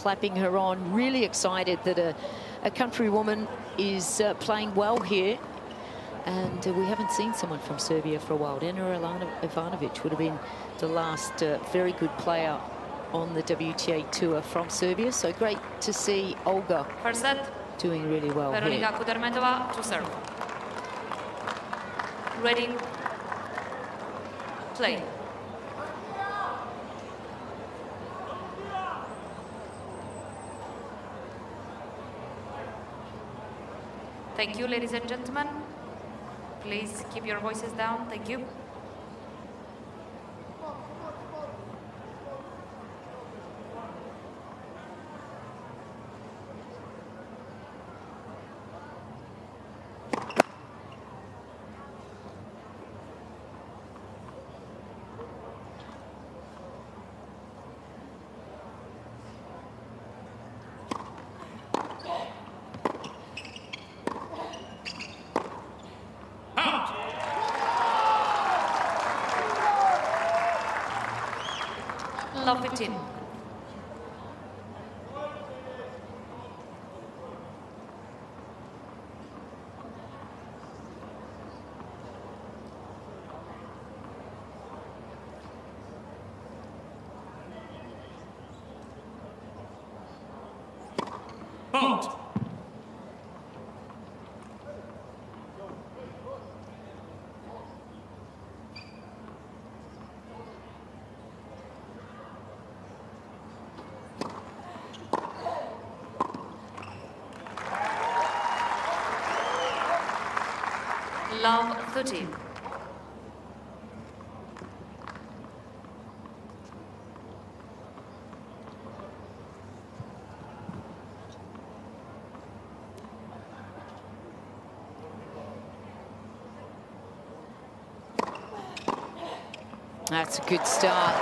clapping her on, really excited that a countrywoman is playing well here. And we haven't seen someone from Serbia for a while. Ena Ivanovic would have been the last very good player on the WTA Tour from Serbia. So great to see Olga First set, doing really well Veronika here. Kudermetova to serve. Ready, play. Thank you, ladies and gentlemen. Please keep your voices down. Thank you. Love 15. Point. Love 13. That's a good start.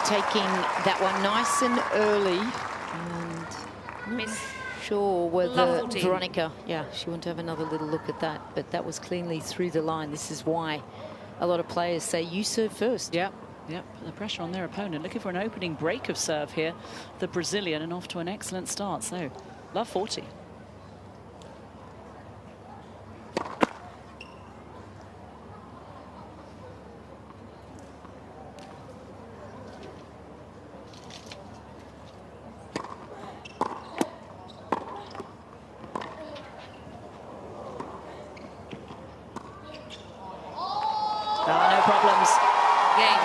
Taking that one nice and early. And Miss. Sure whether Lovely. Veronika, yeah, she wanted to have another little look at that, but that was cleanly through the line. This is why a lot of players say you serve first. Yep, the pressure on their opponent. Looking for an opening break of serve here, the Brazilian, and off to an excellent start. So, love 40. No problems. Game.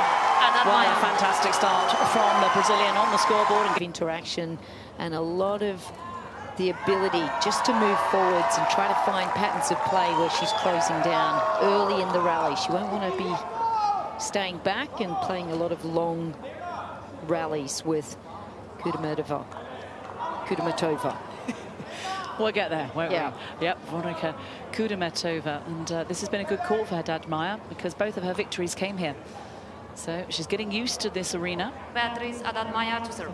What a fantastic start from the Brazilian on the scoreboard. And Interaction and a lot of the ability just to move forwards and try to find patterns of play where she's closing down early in the rally. She won't want to be staying back and playing a lot of long rallies with Kudermetova. We'll get there, won't Yeah. we? Yep, Veronika Kudermetova. And this has been a good call for Haddad Maia because both of her victories came here. So she's getting used to this arena. Beatriz Haddad Maia to serve.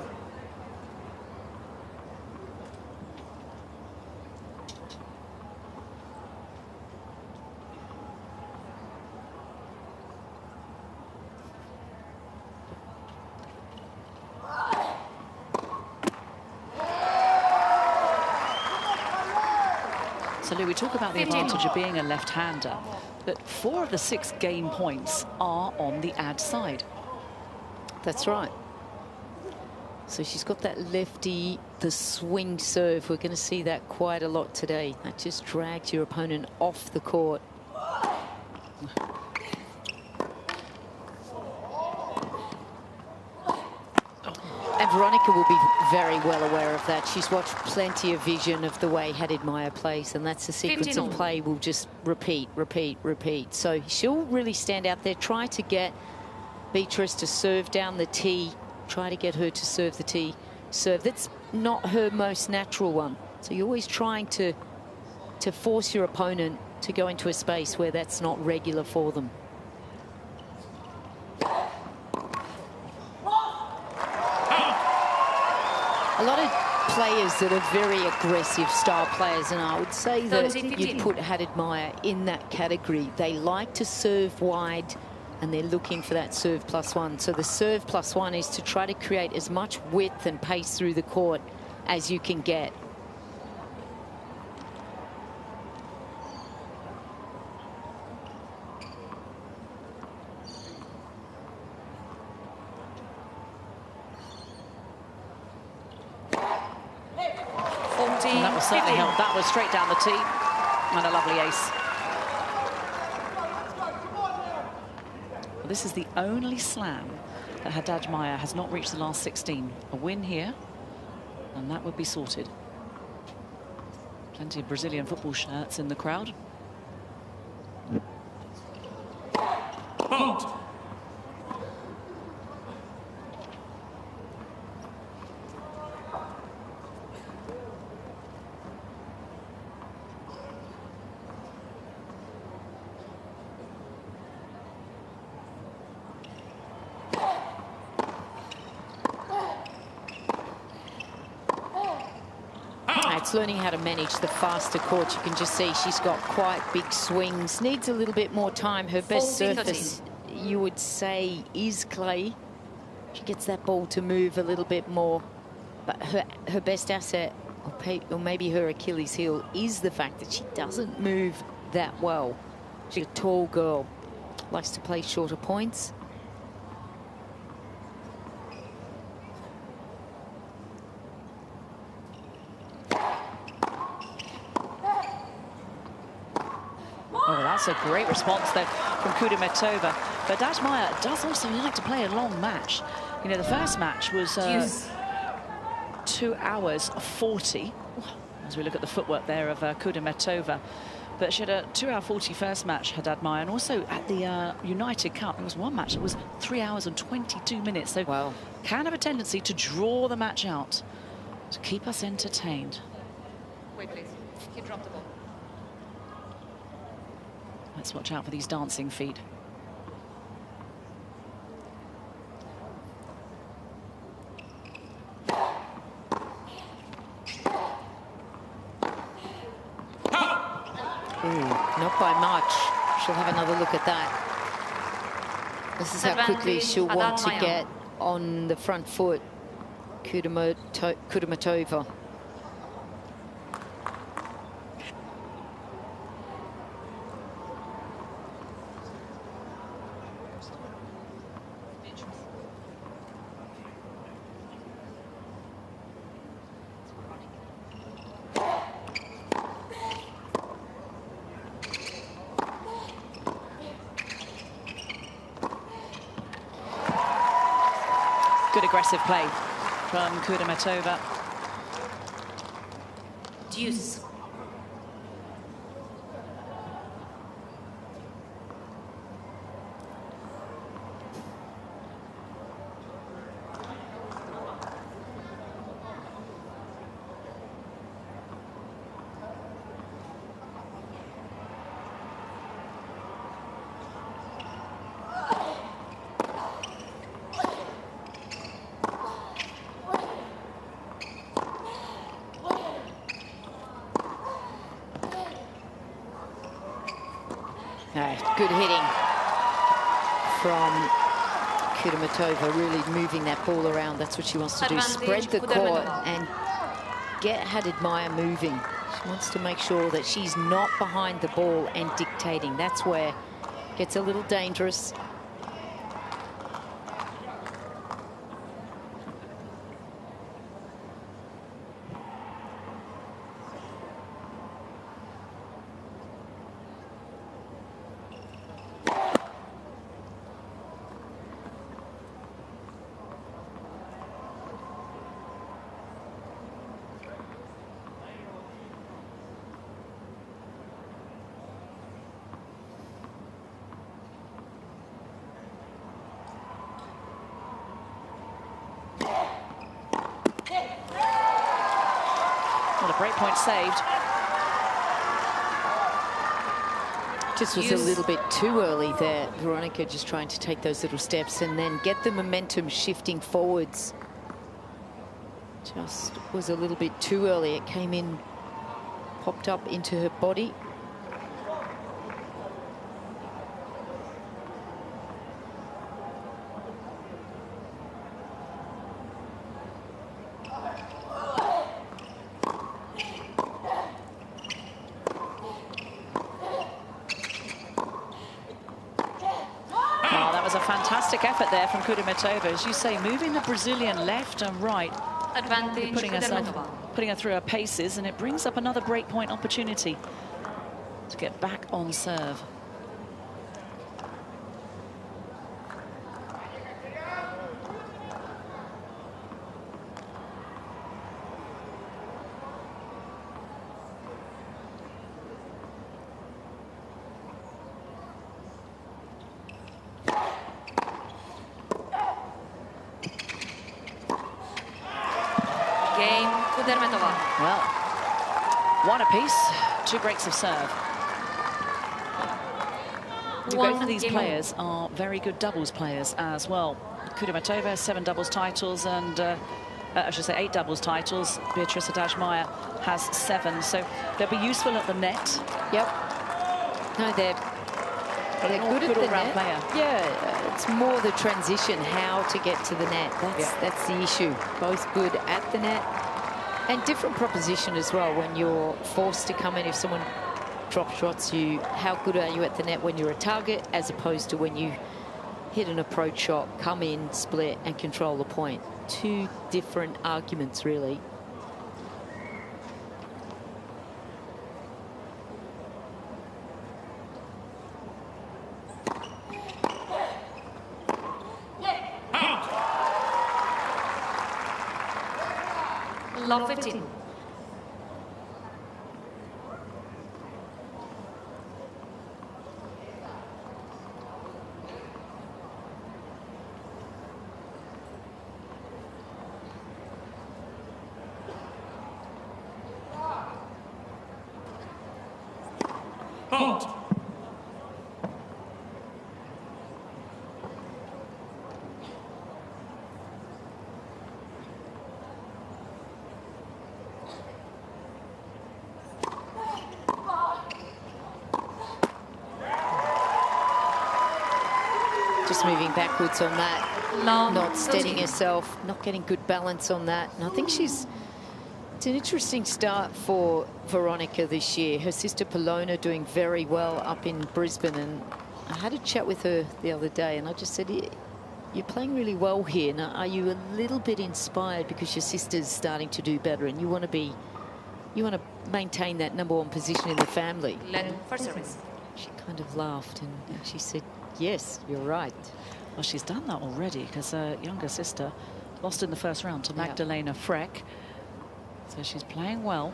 So, Lou, we talk about the advantage of being a left-hander, but 4 of the 6 game points are on the ad side. That's right. So she's got that lefty, the swing serve. We're going to see that quite a lot today. That just drags your opponent off the court. And Veronika will be very well aware of that. She's watched plenty of vision of the way Haddad Maia plays, and that's the sequence of play will just repeat, repeat, repeat. So she'll really stand out there, try to get Beatriz to serve down the tee, try to get her to serve the tee serve. That's not her most natural one. So you're always trying to force your opponent to go into a space where that's not regular for them. A lot of players that are very aggressive style players, and I would say that you put Haddad Maia in that category. They like to serve wide and they're looking for that serve +1. So the serve +1 is to try to create as much width and pace through the court as you can get. And that was certainly helped. That was straight down the tee. And a lovely ace. Well, this is the only slam that Haddad Maia has not reached the last 16. A win here, and that would be sorted. Plenty of Brazilian football shirts in the crowd. It's learning how to manage the faster court. You can just see she's got quite big swings, needs a little bit more time. Her best surface, you would say, is clay. She gets that ball to move a little bit more. But her best asset, or maybe her Achilles heel, is the fact that she doesn't move that well. She's a tall girl, likes to play shorter points. Oh, that's a great response there from Kudermetova. But Haddad Maia does also like to play a long match. You know, the first match was 2 hours 40, as we look at the footwork there of Kudermetova. But she had a 2 hour 40 first match, Haddad Maia, and also at the United Cup, there was one match that was 3 hours and 22 minutes. So wow, can have a tendency to draw the match out to keep us entertained. Wait, please. He dropped the ball. Let's watch out for these dancing feet. Not by much. She'll have another look at that. This is how quickly she'll want to get on the front foot, Kudermetova. Good aggressive play from Kudermetova. Deuce. Good hitting from Kudermetova, really moving that ball around. That's what she wants to do, spread the court and get Haddad Maia moving. She wants to make sure that she's not behind the ball and dictating. That's where it gets a little dangerous. Break point saved. Just was a little bit too early there. Veronika just trying to take those little steps and then get the momentum shifting forwards. Just was a little bit too early. It came in, popped up into her body. fantastic effort there from Kudermetova, as you say, moving the Brazilian left and right, Advantage putting her through her paces, and it brings up another breakpoint opportunity to get back on serve. Game, Kudermetova. Well, one apiece, 2 breaks of serve. Both of these players are very good doubles players as well. Kudermetova has 7 doubles titles, and I should say 8 doubles titles. Beatriz Haddad Maia has 7, so they'll be useful at the net. Yep. No, they're good at the net. Player. Yeah, it's more the transition, how to get to the net. That's the issue. Both good at the net, and different proposition as well when you're forced to come in. If someone drop shots you, how good are you at the net when you're a target, as opposed to when you hit an approach shot, come in, split, and control the point. 2 different arguments, really. Love 15. Just moving backwards on that, not steadying herself, not getting good balance on that. And I think it's an interesting start for Veronika this year. Her sister Polona doing very well up in Brisbane, and I had a chat with her the other day, and I just said, you're playing really well here. Now, are you a little bit inspired because your sister's starting to do better, and you want to maintain that #1 position in the family? Led for service. She kind of laughed, and she said, yes, you're right. Well, she's done that already, because her younger sister lost in the first round to Magdalena Freck. So she's playing well.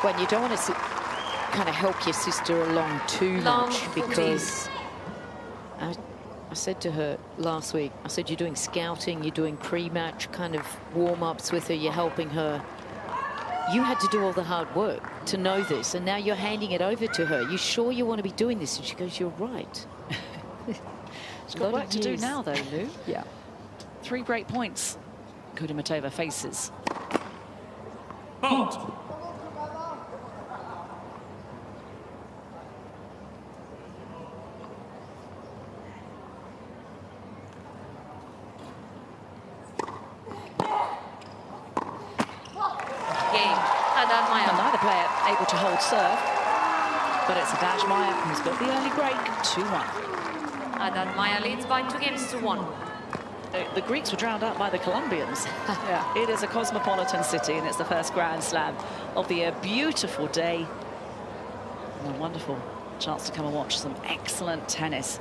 When you don't want to kind of help your sister along too much, because I said to her last week, I said, you're doing scouting, you're doing pre-match kind of warm-ups with her, you're helping her. You had to do all the hard work to know this, and now you're handing it over to her. You sure you want to be doing this? And she goes, you're right. She's got work to do now, though, Lou. Yeah. 3 break points Kudermetova faces. Neither player able to hold serve, but it's Haddad Maia who's got the early break. 2-1. Haddad Maia leads by 2 games to 1. The Greeks were drowned out by the Colombians. Yeah. It is a cosmopolitan city, and it's the first Grand Slam of the year. Beautiful day, and a wonderful chance to come and watch some excellent tennis.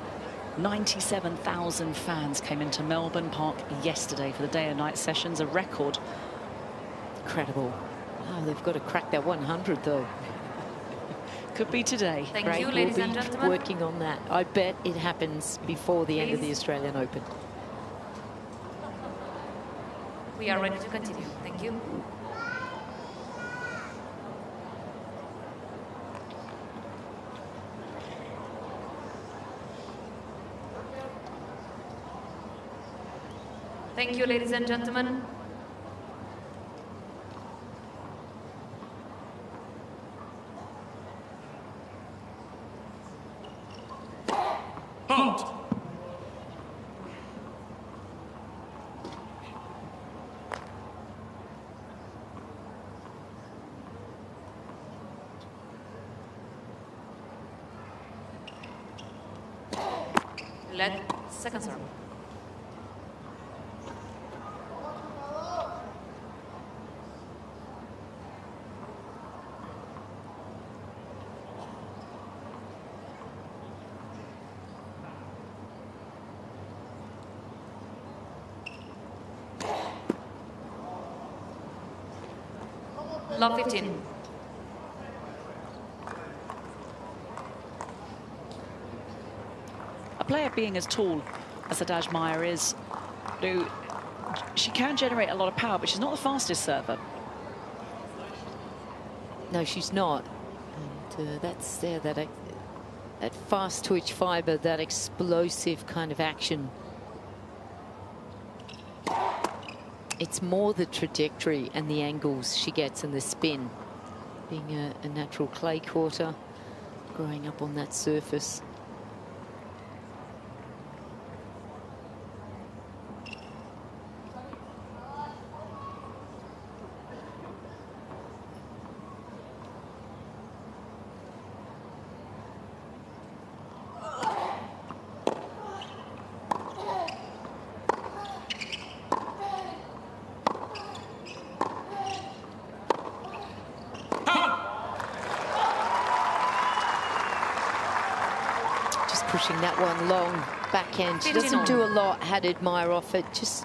97,000 fans came into Melbourne Park yesterday for the day and night sessions, a record. Incredible. Oh, they've got to crack that 100, though. Could be today. Thank you, ladies and gentlemen. Working on that. I bet it happens before the end of the Australian Open. We are ready to continue. Thank you. Thank you, ladies and gentlemen. Punt. Let second serve. Love 15. A player being as tall as Haddad Maia is, she can generate a lot of power, but she's not the fastest server. No, she's not. And that's there, that fast twitch fibre, that explosive kind of action. It's more the trajectory and the angles she gets and the spin. Being a natural clay quarter, growing up on that surface. Pushing that one long backhand. She doesn't do a lot, Haddad Maia, off it. Just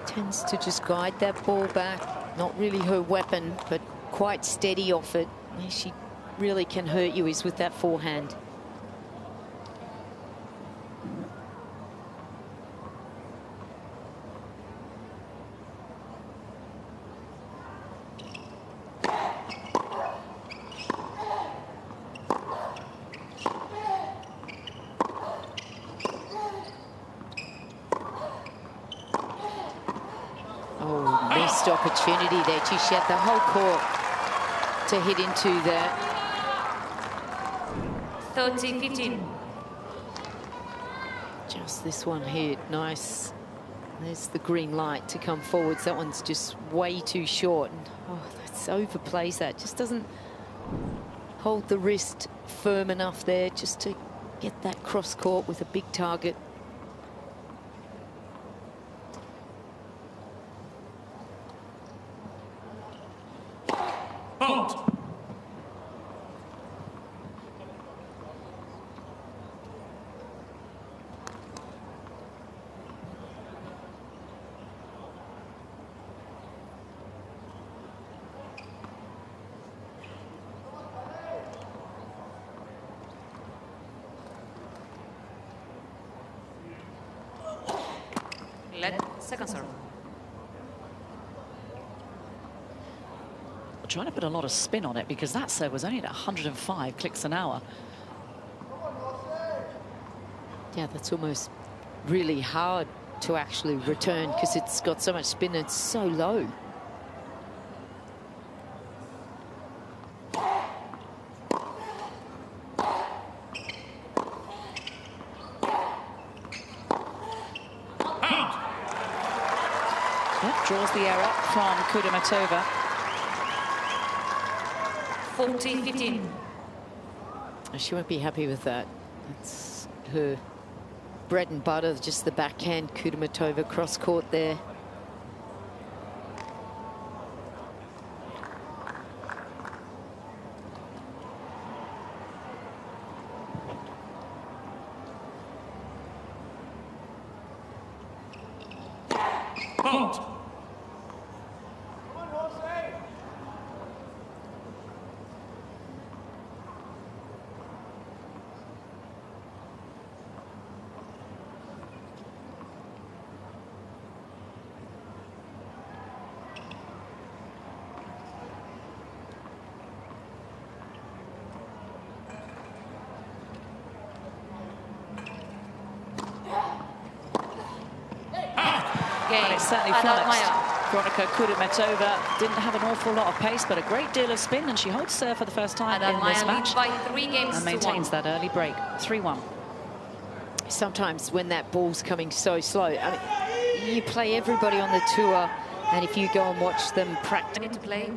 tends to just guide that ball back. Not really her weapon, but quite steady off it. Where she really can hurt you is with that forehand. Opportunity there. She had the whole court to hit into there. 30-15. Just this one hit. Nice. There's the green light to come forwards. That one's just way too short. And, oh, that's overplays that. Just doesn't hold the wrist firm enough there just to get that cross court with a big target. Punt. Let second serve. Trying to put a lot of spin on it because that serve was only at 105 clicks an hour. Yeah, that's almost really hard to actually return because it's got so much spin and it's so low. Yep, draws the error from Kudermetova. 40-15. She won't be happy with that. It's her bread and butter, just the backhand. Kudermetova cross court there. Punt. And it's certainly flummoxed. Veronika Kudermetova didn't have an awful lot of pace, but a great deal of spin, and she holds serve for the first time in this match by 3 games and maintains that early break. 3-1. sometimes when that ball's coming so slow, I mean, you play everybody on the tour, and if you go and watch them practice. Need to play.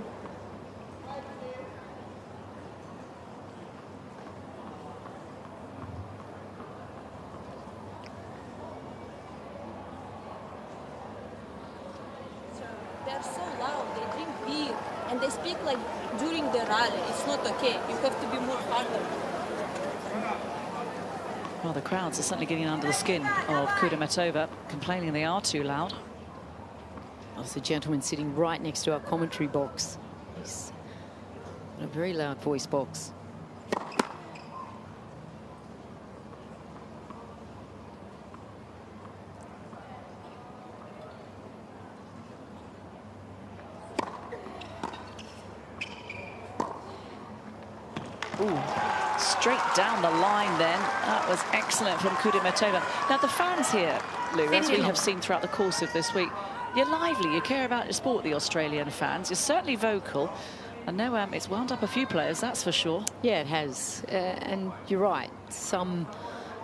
They're so loud, they drink beer, and they speak like during the rally. It's not okay. You have to be more harder. Well, the crowds are certainly getting under the skin of Kudermetova, complaining they are too loud. There's a gentleman sitting right next to our commentary box. He's got a very loud voice box. Ooh, straight down the line then. That was excellent from Kudermetova. Now, the fans here, Lou, as we have seen throughout the course of this week, you're lively, you care about your sport, the Australian fans. You're certainly vocal. I know it's wound up a few players, that's for sure. Yeah, it has. And you're right. Some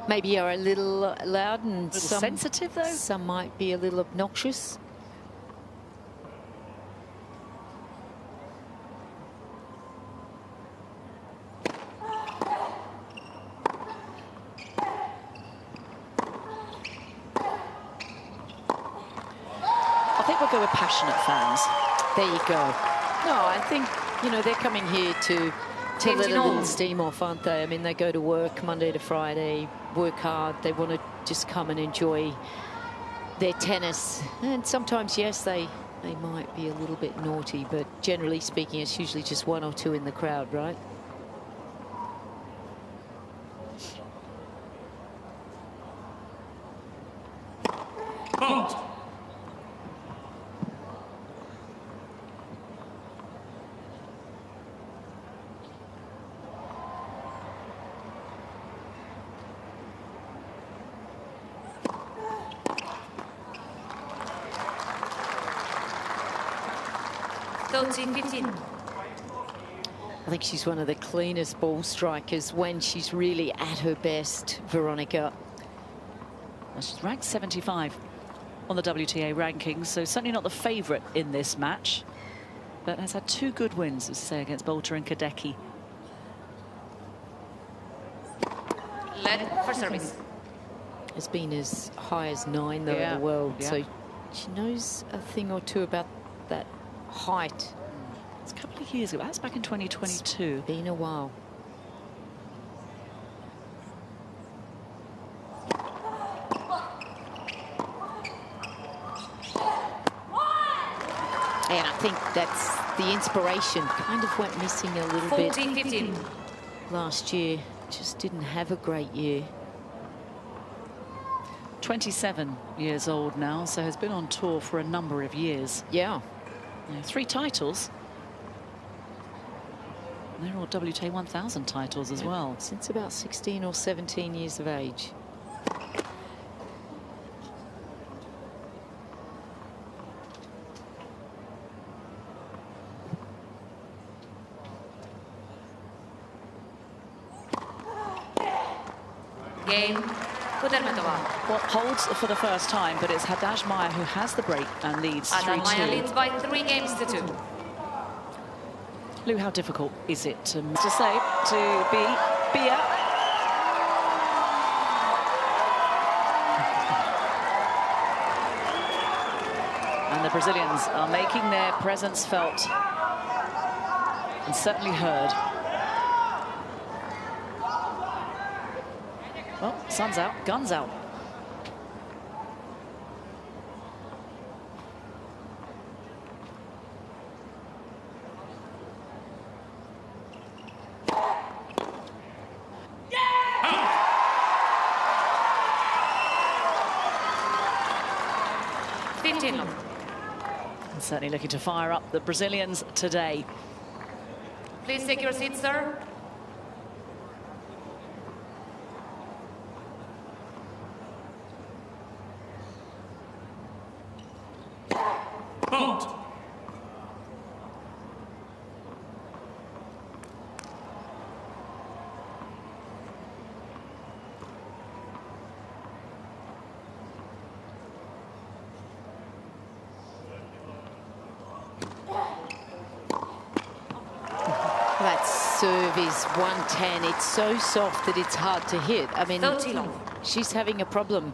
maybe are a little loud and some sensitive, though. Some might be a little obnoxious. I think we'll go with passionate fans. There you go. No, I think, you know, they're coming here to let a little steam off, aren't they? I mean, they go to work Monday to Friday, work hard. They want to just come and enjoy their tennis. And sometimes, yes, they might be a little bit naughty, but generally speaking, it's usually just one or two in the crowd, right? Punt. I think she's one of the cleanest ball strikers when she's really at her best, Veronika. Well, she's ranked 75 on the WTA rankings, so certainly not the favourite in this match, but has had 2 good wins, as I say, against Bolter and Kadecki. Led for service. Has been as high as 9 though in the world, so she knows a thing or two about that height. It's a couple of years ago. That's back in 2022. It's been a while. And I think that's the inspiration. Kind of went missing a little bit 14-15. last year. Just didn't have a great year. 27 years old now, so has been on tour for a number of years. Yeah. 3 titles. And they're all WTA 1000 titles as well. Since about 16 or 17 years of age. Game. Kudermetova. Well, holds for the first time, but it's Haddad Maia who has the break and leads 3-2. Haddad Maia leads by 3 games to 2. Lou, how difficult is it to say to be Bia? And the Brazilians are making their presence felt and certainly heard. Well, sun's out, guns out. And certainly looking to fire up the Brazilians today. Please take your seat, sir. Punt. serve is 110. It's so soft that it's hard to hit. I mean, 30 long. she's having a problem.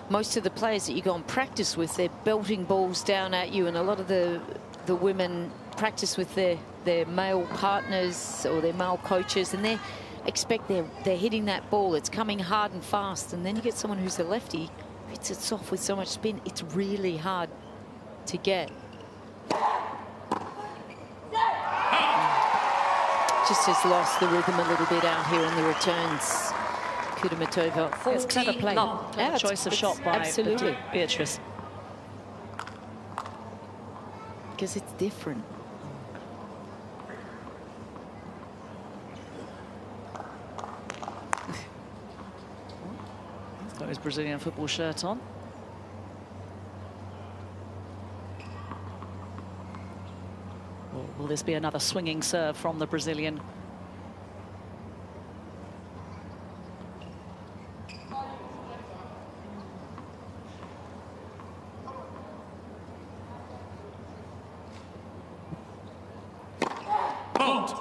Most of the players that you go and practice with, they're belting balls down at you, and a lot of the women practice with their male partners or their male coaches, and they expect they're hitting that ball. It's coming hard and fast, and then you get someone who's a lefty, hits it soft with so much spin. It's really hard to get. Just has lost the rhythm a little bit out here in the returns. Kudermetova. It's clever play. Clever choice of shot by absolutely Beatriz. Because it's different. He's got his Brazilian football shirt on. Will this be another swinging serve from the Brazilian? Point.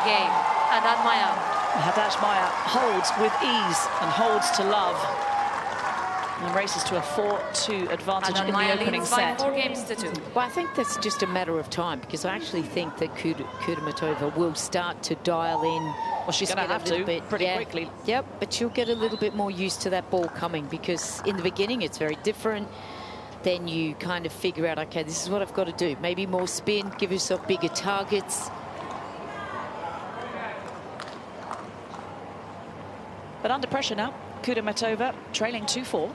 Game. Haddad Maia. Haddad Maia holds with ease and holds to love. And races to a 4-2 advantage Haddad in Maia the opening leads by set. 4 games to 2. Well, I think that's just a matter of time, because I actually think that Kudermetova will start to dial in. Well, she's going to have to pretty quickly. Yep, but she'll get a little bit more used to that ball coming, because in the beginning it's very different. Then you kind of figure out, okay, this is what I've got to do. Maybe more spin, give yourself bigger targets. But under pressure now, Kudermetova trailing 2-4.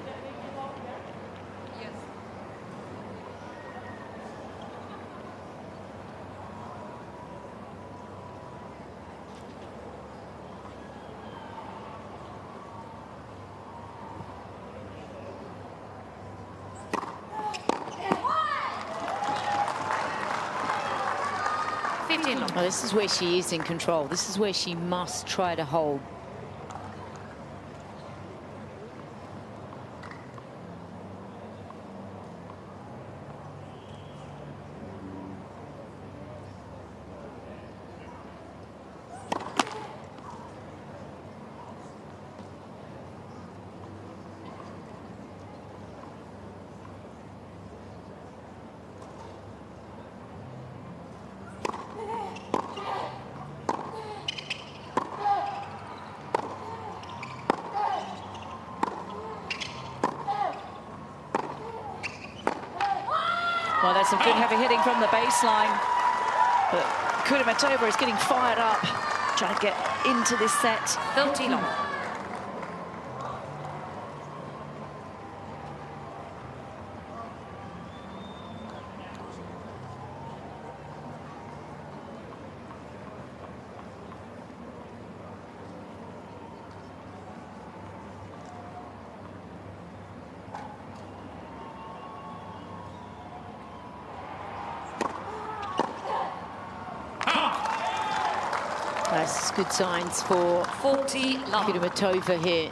Well, this is where she is in control. This is where she must try to hold. Well, there's some good heavy hitting from the baseline. But Kudermetova is getting fired up, trying to get into this set. 30 long. That's good signs for 40 long. Kudermetova here.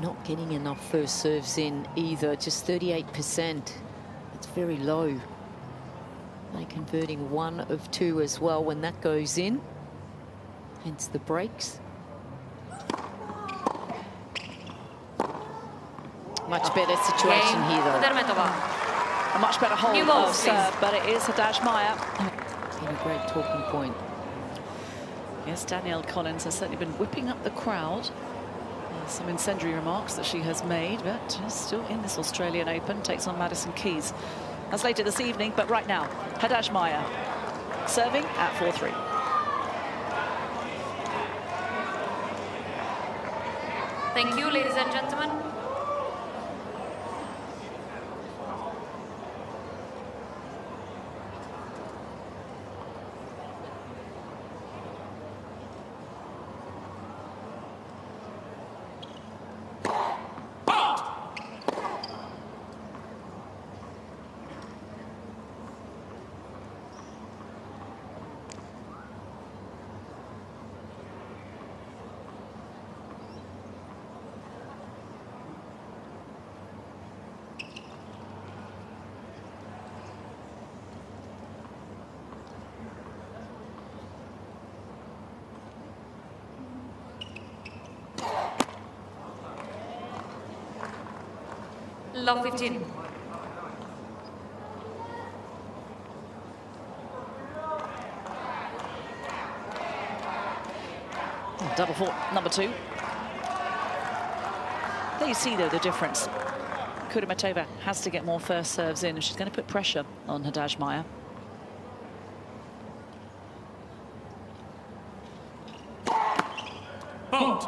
Not getting enough first serves in either, just 38%. It's very low. They're converting 1 of 2 as well when that goes in. Hence the breaks. Much better situation here, though. Kudermetova. A much better hold New ball, of serve, but it is Haddad Maia. Been a great talking point. Yes, Danielle Collins has certainly been whipping up the crowd. Some incendiary remarks that she has made, but is still in this Australian Open. Takes on Madison Keys. That's later this evening, but right now, Haddad Maia serving at 4-3. Thank you, ladies and gentlemen. Love 15. Double fault, number 2. There you see, though, the difference. Kudermetova has to get more first serves in, and she's going to put pressure on Haddad Maia. Point.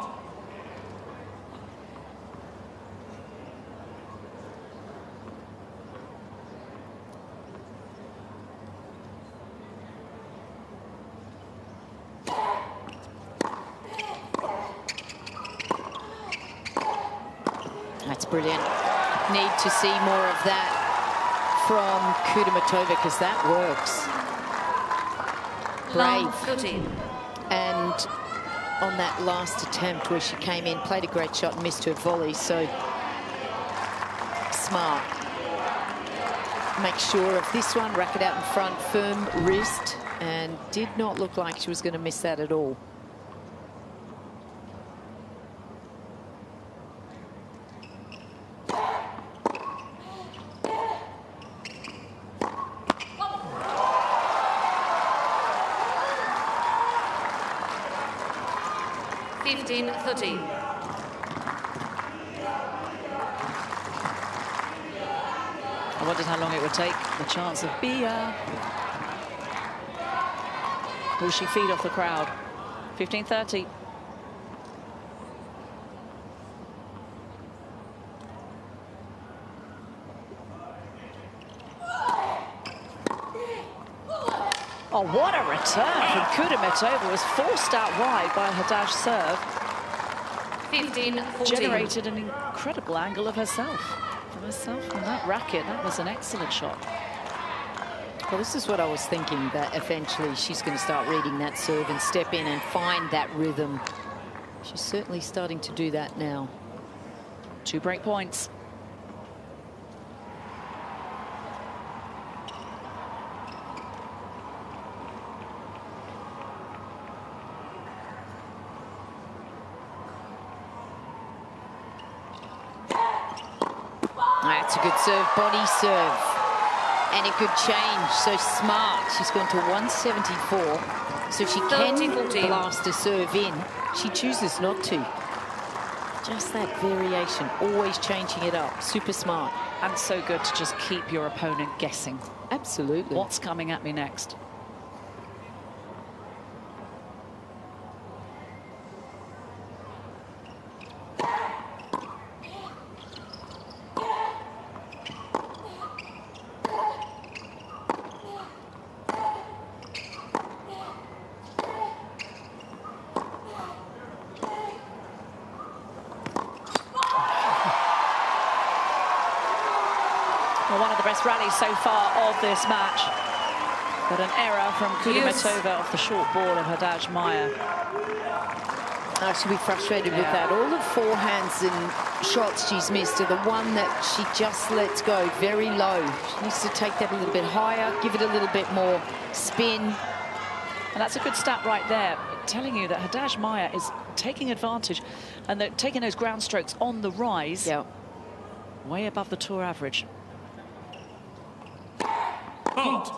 That's brilliant. Need to see more of that from Kudermetova, because that works. Love Brave. 13. And on that last attempt where she came in, played a great shot and missed her volley, so smart. Make sure of this one, racket out in front, firm wrist, and did not look like she was going to miss that at all. I wondered how long it would take. The chance of Bia. Will she feed off the crowd? 15-30. Oh, what a return from Kudermetova. Was forced out wide by Haddad's serve. 15-14. Generated an incredible angle of herself. From herself from that racket. That was an excellent shot. Well, this is what I was thinking, that eventually she's going to start reading that serve and step in and find that rhythm. She's certainly starting to do that now. 2 break points. That's a good serve, body serve. And it could change, so smart. She's gone to 174. So she can 30-14. blast a serve in. She chooses not to. Just that variation, always changing it up. Super smart. And so good to just keep your opponent guessing. Absolutely. What's coming at me next? One of the best rallies so far of this match. But an error from Kudermetova off the short ball of Haddad Maia. Oh, she'll be frustrated with that. All the forehands and shots she's missed are the one that she just lets go very low. She needs to take that a little bit higher, give it a little bit more spin. And that's a good stat right there, telling you that Haddad Maia is taking advantage and they're taking those ground strokes on the rise. Yeah. Way above the tour average. Point.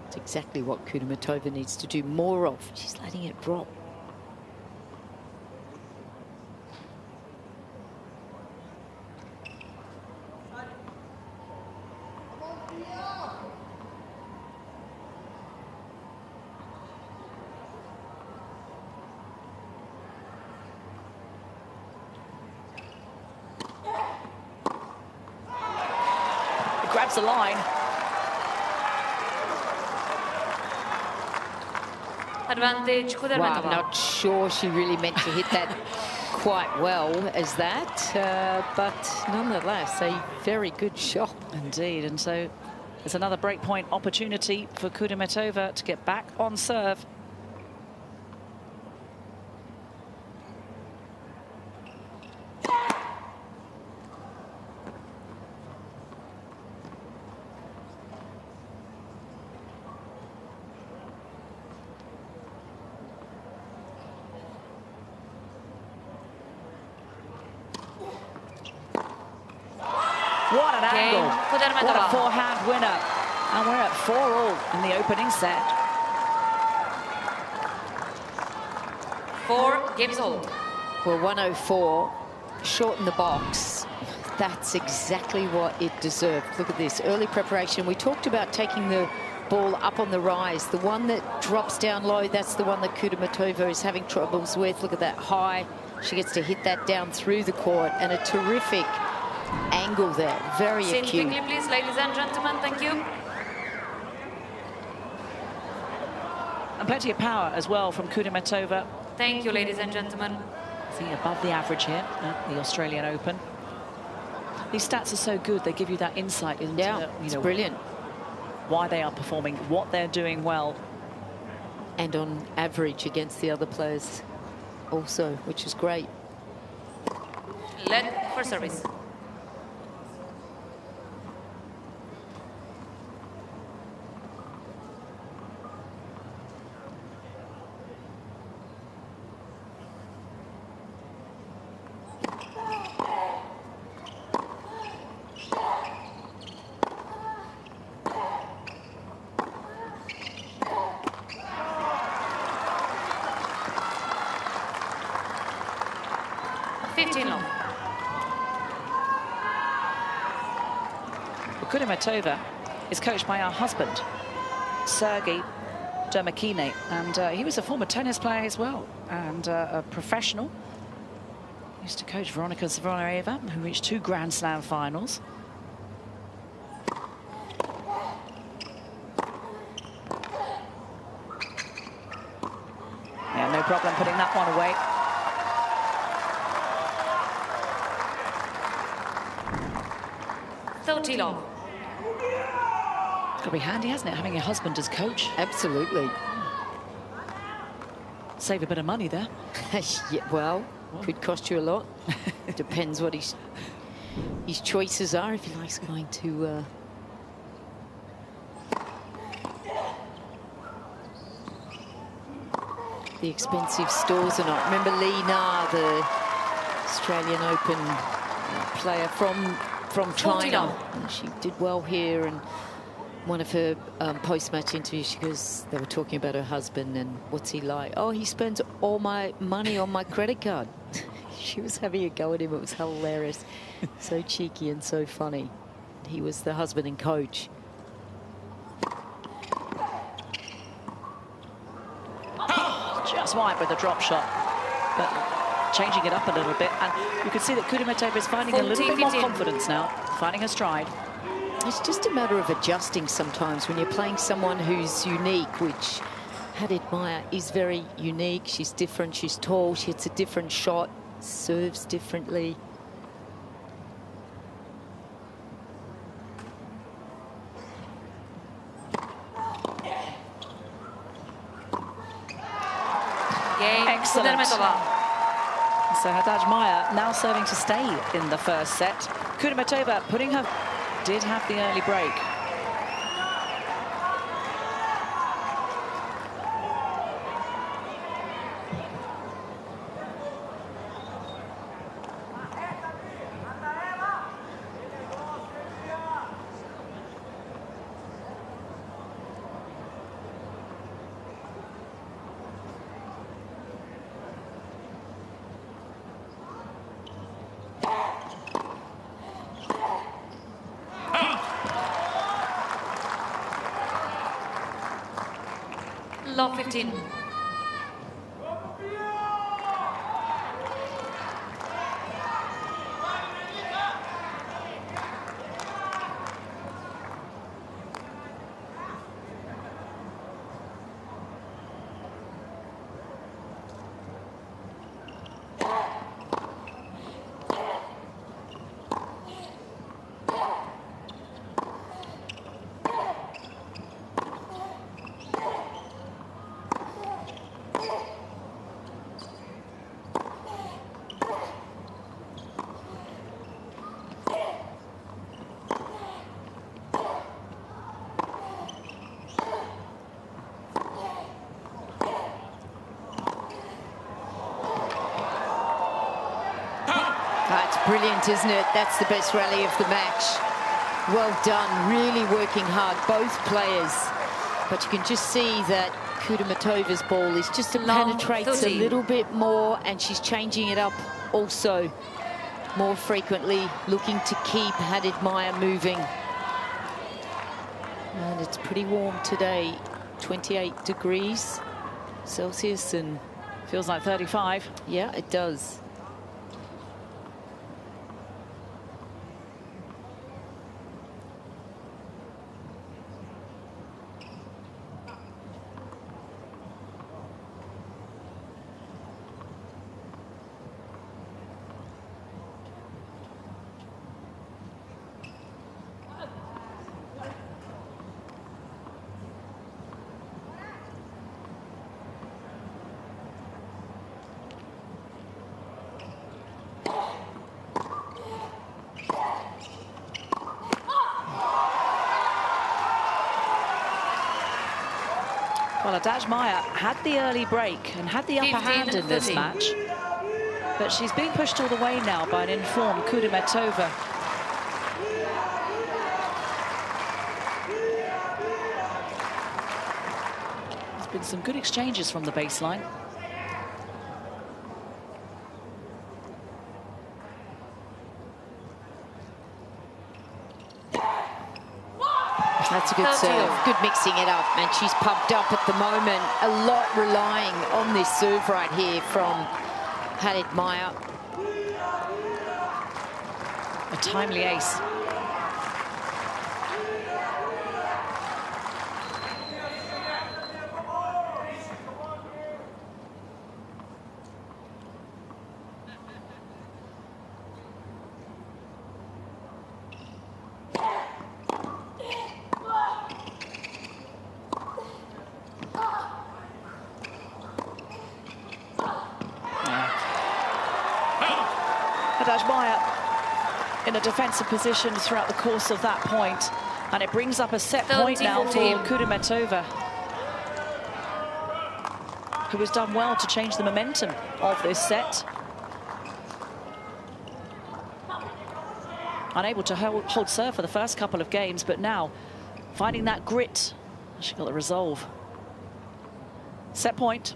It's exactly what Kudermetova needs to do more of. She's letting it drop. Grabs the line. Advantage Wow, Kudermetova. I'm not sure she really meant to hit that quite well as that, but nonetheless, a very good shot. Indeed, and so there's another breakpoint opportunity for Kudermetova to get back on serve. What an Cain, angle. Kudermetova. What a forehand winner. And we're at 4-all in the opening set. 4 games old. Well, 104, short in the box. That's exactly what it deserved. Look at this, early preparation. We talked about taking the ball up on the rise. The one that drops down low, that's the one that Kudermetova is having troubles with. Look at that high. She gets to hit that down through the court, and a terrific angle there. Very Sit acute. quickly, please, ladies and gentlemen. Thank you. And plenty of power as well from Kudermetova. Thank you, ladies and gentlemen. I think above the average here at the Australian Open. These stats are so good, they give you that insight into It's brilliant. why they are performing, what they're doing well. And on average against the other players also, which is great. Led for service. Kudermetova is coached by our husband, Sergei Dermakine, and he was a former tennis player as well, and a professional. Used to coach Veronika Kudermetova, who reached 2 Grand Slam finals. Yeah, no problem putting that one away. Thotilov. It's got to be handy, hasn't it, having a husband as coach? Absolutely. Save a bit of money there. Yeah, well, could cost you a lot. Depends what his choices are, if he likes going to the expensive stores or not. Remember Lee Na, the Australian Open player from China. She did well here, and one of her post-match interviews, she goes, they were talking about her husband and what's he like. Oh, he spends all my money on my credit card. She was having a go at him. It was hilarious. So cheeky and so funny. He was the husband and coach. Just wide with the drop shot, but changing it up a little bit, and you can see that Kudermetova is finding a little bit more confidence now, finding her stride. It's just a matter of adjusting sometimes when you're playing someone who's unique, which Haddad Maia is very unique. She's different, she's tall, she hits a different shot, serves differently. Excellent. So Haddad Maia now serving to stay in the first set. Kudermetova putting her... did have the early break. Love 15. That's brilliant, isn't it? That's the best rally of the match. Well done, really working hard, both players. But you can just see that Kudermetova's ball is just penetrates a little bit more, and she's changing it up also more frequently, looking to keep Haddad Maia moving. And it's pretty warm today, 28 degrees Celsius, and feels like 35. Yeah, it does. Well, Haddad Maia had the early break and had the upper hand in this match, but she's being pushed all the way now by an informed Kudermetova. There's been some good exchanges from the baseline. That's a good serve, good mixing it up, and she's pumped up at the moment. A lot relying on this serve right here from Haddad Maia. A timely ace. Haddad Maia in a defensive position throughout the course of that point, and it brings up a set point now for Kudermetova, who has done well to change the momentum of this set. Unable to hold serve for the first couple of games, but now finding that grit. She got the resolve. Set point.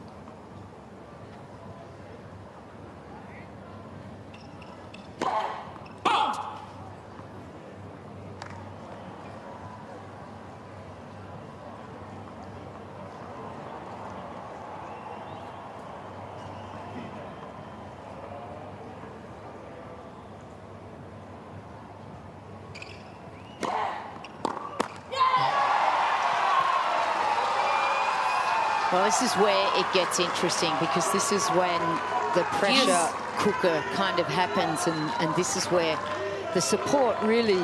Well, this is where it gets interesting, because this is when the pressure cooker kind of happens, and this is where the support really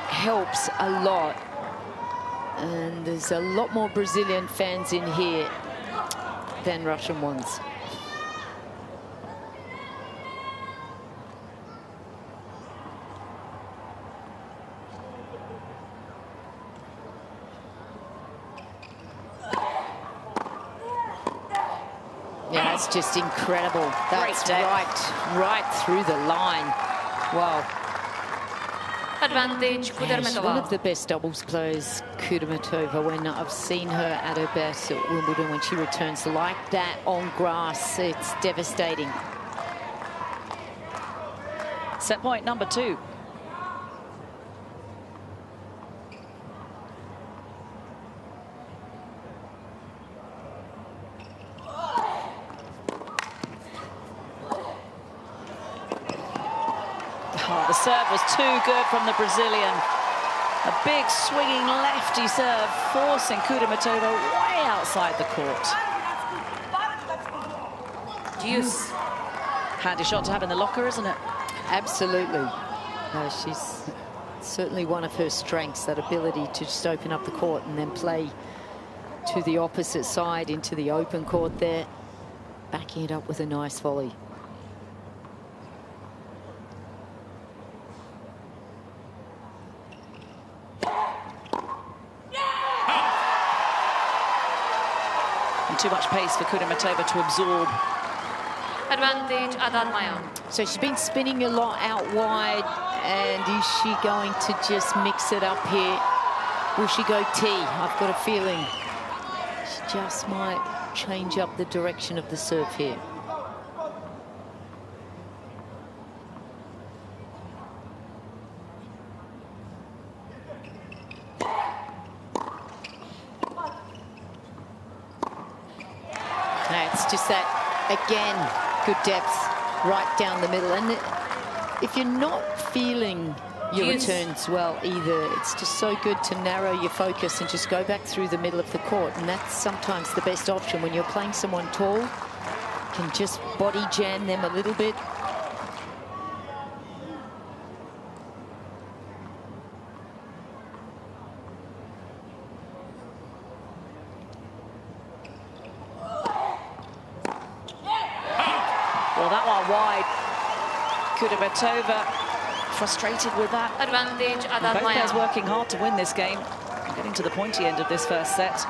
helps a lot. And there's a lot more Brazilian fans in here than Russian ones. Yeah, it's just incredible. That's right through the line. Wow. Advantage, Kudermetova. One of the best doubles players, Kudermetova, when I've seen her at her best at Wimbledon, when she returns like that on grass, it's devastating. Set point number 2. The serve was too good from the Brazilian. A big swinging lefty serve, forcing Kudermetova way outside the court. Deuce. Handy shot to have in the locker, isn't it? Absolutely. She's certainly one of her strengths, that ability to just open up the court and then play to the opposite side into the open court there, backing it up with a nice volley. Too much pace for Kudermetova to absorb. Advantage, Haddad Maia. So she's been spinning a lot out wide, And is she going to just mix it up here? Will she go T? I've got a feeling she just might change up the direction of the serve here. It's just that, again, good depth right down the middle. And if you're not feeling your returns well either, it's just so good to narrow your focus and just go back through the middle of the court. And that's sometimes the best option when you're playing someone tall. You can just body jam them a little bit. Well, that one wide. Kudermetova frustrated with that. Advantage, Haddad Both Maia. players working hard to win this game. Getting to the pointy end of this first set.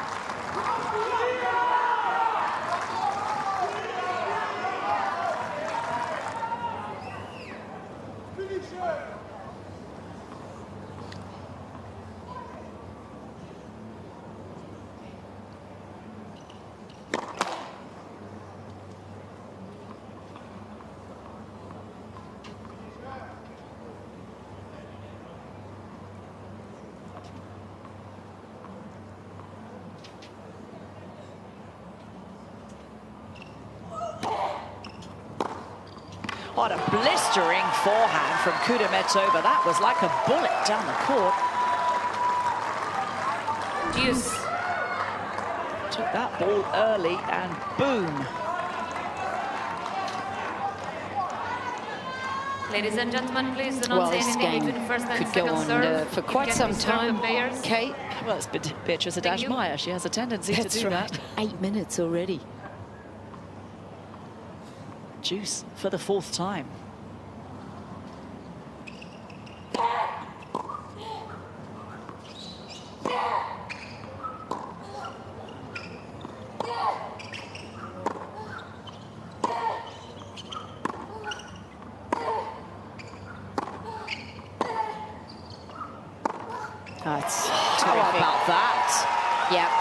What a blistering forehand from Kudermetova. That was like a bullet down the court. Deuce. Took that ball early and boom. Ladies and gentlemen, please do Well, not say this anything game between first and could go second on serve. for You quite can some disturb the time, players. Kate. Well, it's Beatriz Haddad Maia. She has a tendency to do that. 8 minutes already. Juice for the fourth time. That's How terrific. about that? Yep,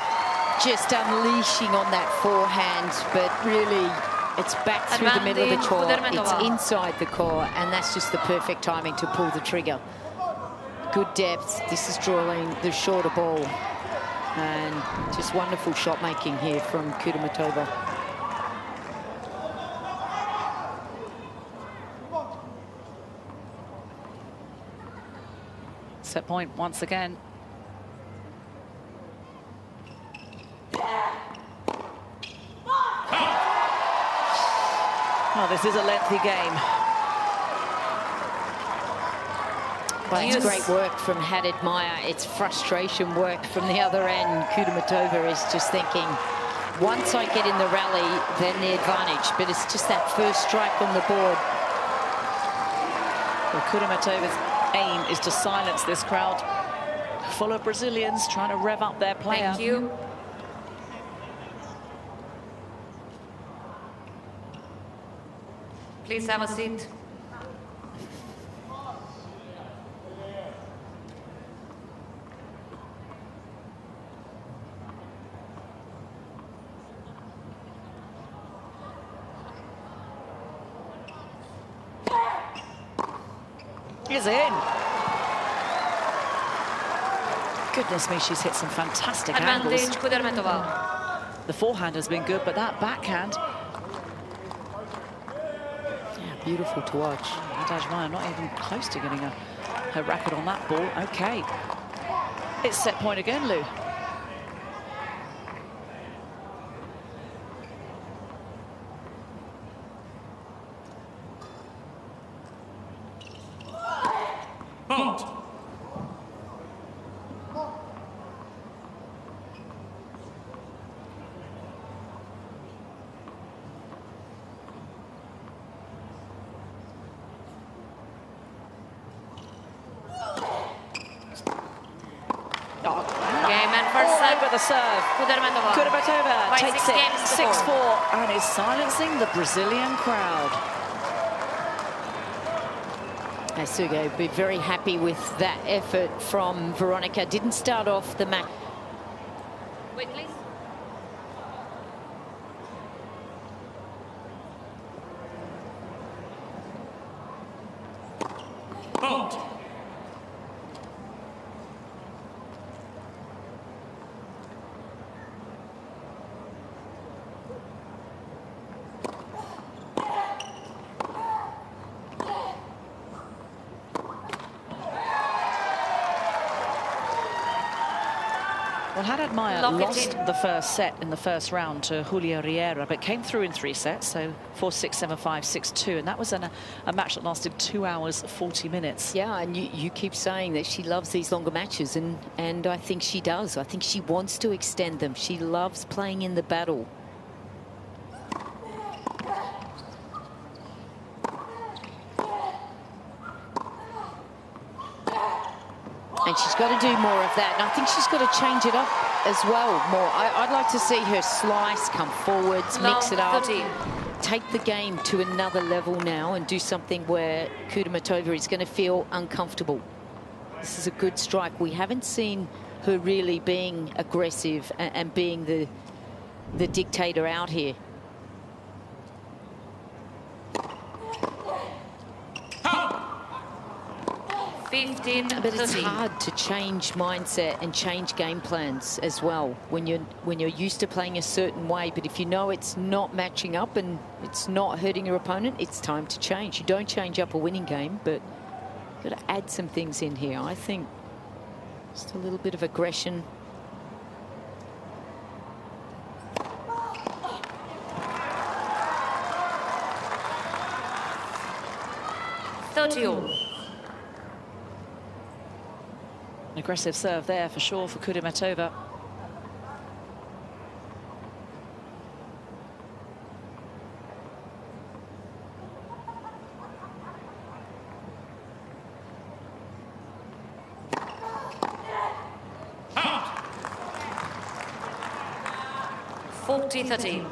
just unleashing on that forehand, but really it's back through the middle of the Advantage, court. Kudermetova. It's inside the court, and that's just the perfect timing to pull the trigger. Good depth. This is drawing the shorter ball, and just wonderful shot making here from Kudermetova. Set point once again. Oh, this is a lengthy game. Well, it's great work from Haddad Maia. It's frustration work from the other end. Kudermetova is just thinking, once I get in the rally, then the advantage. But it's just that first strike on the board. Well, Kudermetova's aim is to silence this crowd full of Brazilians trying to rev up their player. Thank you. Please have a seat. Is in. Goodness me, she's hit some fantastic Advantage, angles. Kudermetova. The forehand has been good, but that backhand, Yeah, beautiful to watch. Haddad Maia not even close to getting her racket on that ball. Okay. It's set point again, Lou. Point. Game and first All set. over the serve. Kudermetova. Kudermetova By takes 6 it games to 6-4 and is silencing the Brazilian crowd. Sugo be very happy with that effort from Veronika. Didn't start off the match. Wait, please. Halt. Well, Haddad Maia lost the first set in the first round to Julia Riera, but came through in 3 sets, so 4-6, 7-5, 6-2, and that was a match that lasted 2 hours, 40 minutes. Yeah, and you keep saying that she loves these longer matches, and I think she does. I think she wants to extend them. She loves playing in the battle. And she's got to do more of that. And I think she's got to change it up as well more. I'd like to see her slice, come forwards, mix it up, take the game to another level now and do something where Kudermetova is going to feel uncomfortable. This is a good strike. We haven't seen her really being aggressive and being the dictator out here. But it's hard to change mindset and change game plans as well when you're used to playing a certain way. But if you know it's not matching up and it's not hurting your opponent, it's time to change. You don't change up a winning game, but you've got to add some things in here. I think just a little bit of aggression. An aggressive serve there for sure for Kudermetova. Out. 40-13.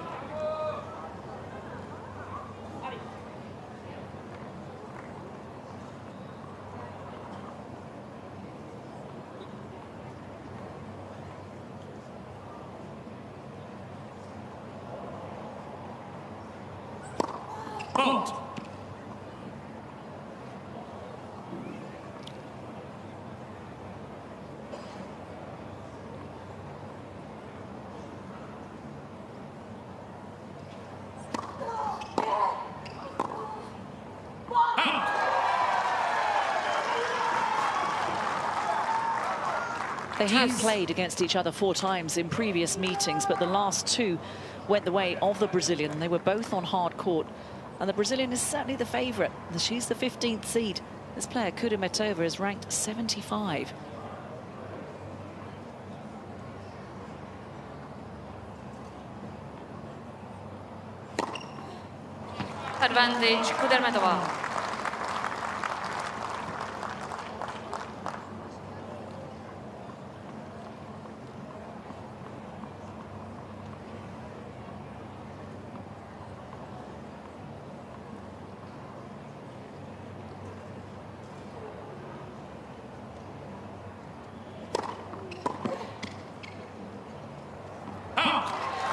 Halt. They have played against each other 4 times in previous meetings, but the last 2 went the way of the Brazilian. They were both on hard court. And the Brazilian is certainly the favourite. She's the 15th seed. This player, Kudermetova, is ranked 75. Advantage, Kudermetova.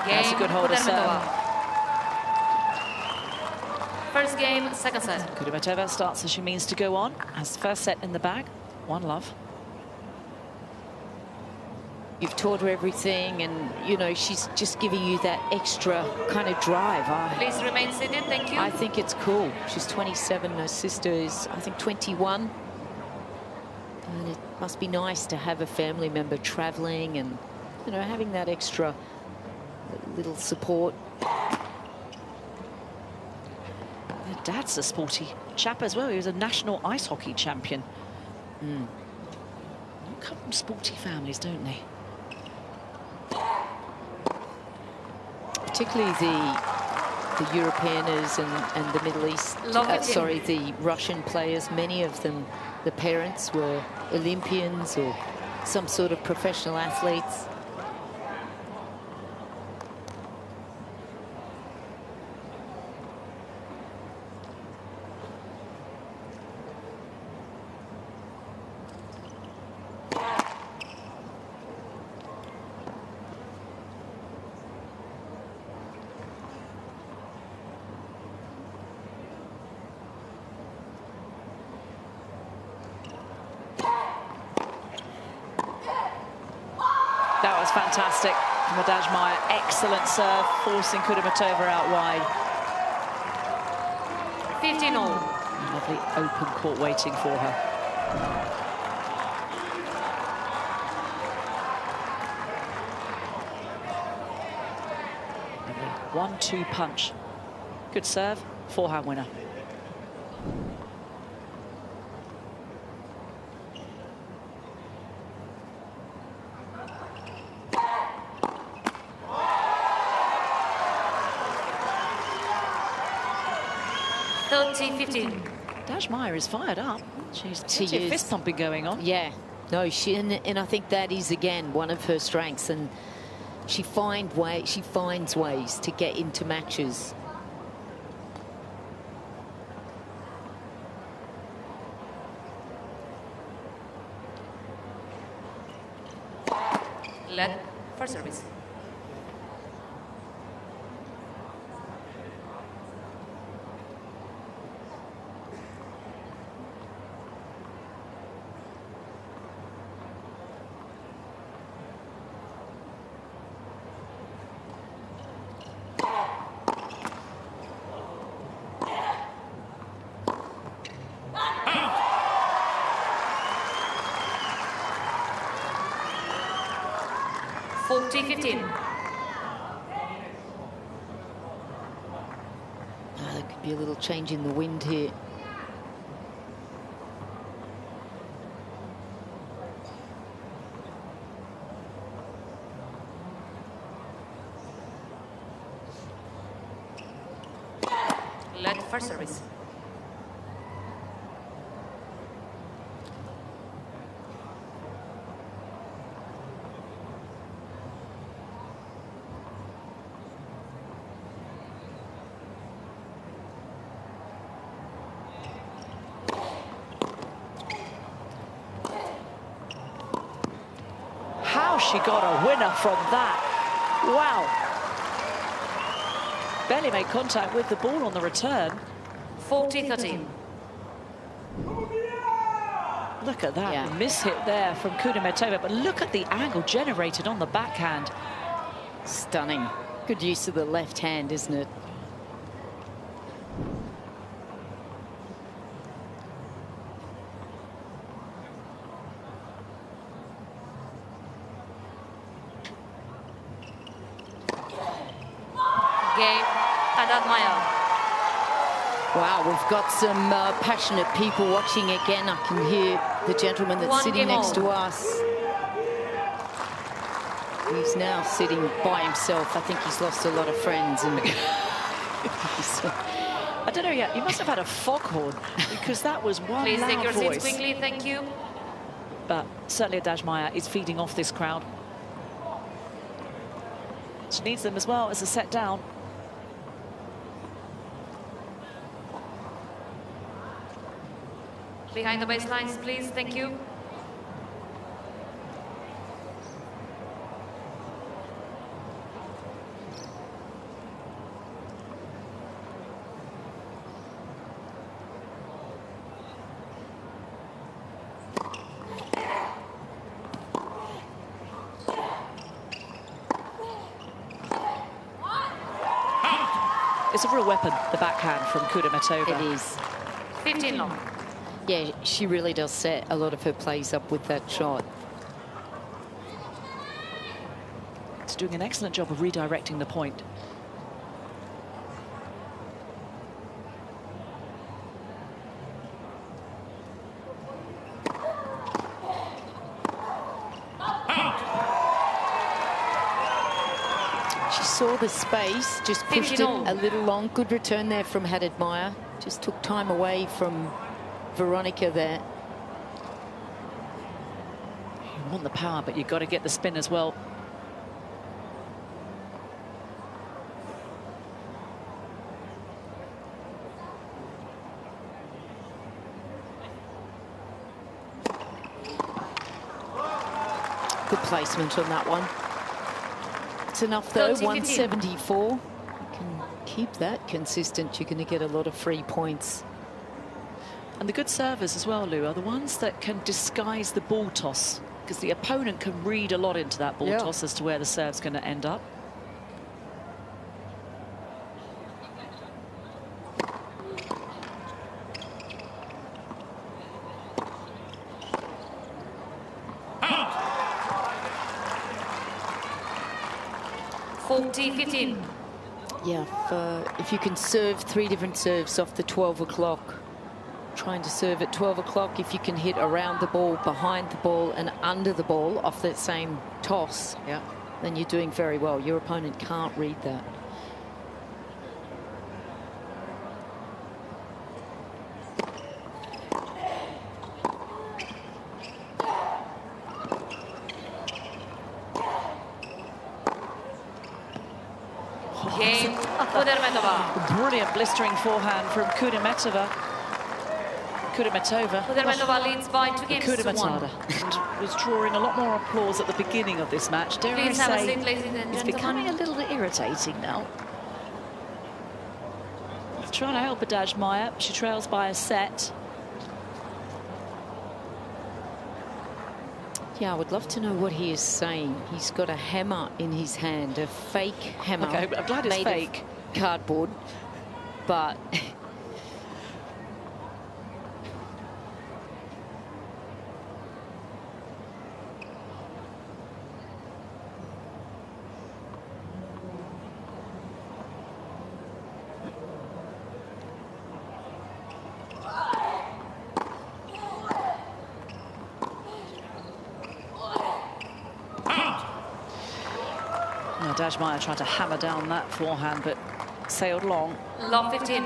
That's a good hold of serve. First game, second set. Kudermetova starts as she means to go on. Has the first set in the bag. 1-love. You've taught her everything, and you know she's just giving you that extra kind of drive. Please remain seated. Thank you. I think it's cool. She's 27. Her sister is, I think, 21. And it must be nice to have a family member traveling and, you know, having that extra little support. Her dad's a sporty chap as well. He was a national ice hockey champion. All come from sporty families, don't they? Particularly the Europeaners and the Middle East, sorry, the Russian players. Many of them, the parents were Olympians or some sort of professional athletes. That was fantastic from Haddad Maia. Excellent serve, forcing Kudermetova out wide. 15-all. Lovely open court waiting for her. Lovely 1-2 punch. Good serve, forehand winner. Haddad Maia is fired up. She is fist pumping going on. Yeah, no, and I think that is again one of her strengths, and she finds ways to get into matches. Led for service. There could be a little change in the wind here. Led for service. She got a winner from that. Wow. Barely made contact with the ball on the return. 40-13. Look at that, yeah. Miss hit there from Kudermetova, but look at the angle generated on the backhand. Stunning. Good use of the left hand, isn't it? Haddad Maia. Wow, we've got some passionate people watching again. I can hear the gentleman that's sitting next to us. He's now sitting by himself. I think he's lost a lot of friends. And I don't know yet. You must have had a foghorn because that was one Please loud take your voice. seats quickly, thank you. But certainly Haddad Maia is feeding off this crowd. She needs them as well as a set down. Behind the baselines, please. Thank you. It's a real weapon, the backhand from Kudermetova. It is. 15 long. Yeah, she really does set a lot of her plays up with that shot. It's doing an excellent job of redirecting the point. She saw the space, just pushed it a little long. Good return there from Haddad Maia. Just took time away from Veronika there. You want the power, but you've got to get the spin as well. Good placement on that one. It's enough though, 174. You can keep that consistent, you're going to get a lot of free points. And the good servers as well, Lou, are the ones that can disguise the ball toss because the opponent can read a lot into that ball toss as to where the serve's going to end up. Yeah, if you can serve 3 different serves off the 12 o'clock, trying to serve at 12 o'clock, if you can hit around the ball, behind the ball and under the ball off that same toss, then you're doing very well. Your opponent can't read that. Cain, Kudermetova. Brilliant blistering forehand from Kudermetova. Kudermetova leads by 2 games to 1. And was drawing a lot more applause at the beginning of this match. Dare I Please have a say, seat, ladies and it's gentlemen. becoming a little bit irritating now. Trying to help Haddad Maia. She trails by a set. Yeah, I would love to know what he is saying. He's got a hammer in his hand, a fake hammer. Okay, I'm glad it's made fake. of cardboard, but Haddad Maia tried to hammer down that forehand, but sailed long. Love 15.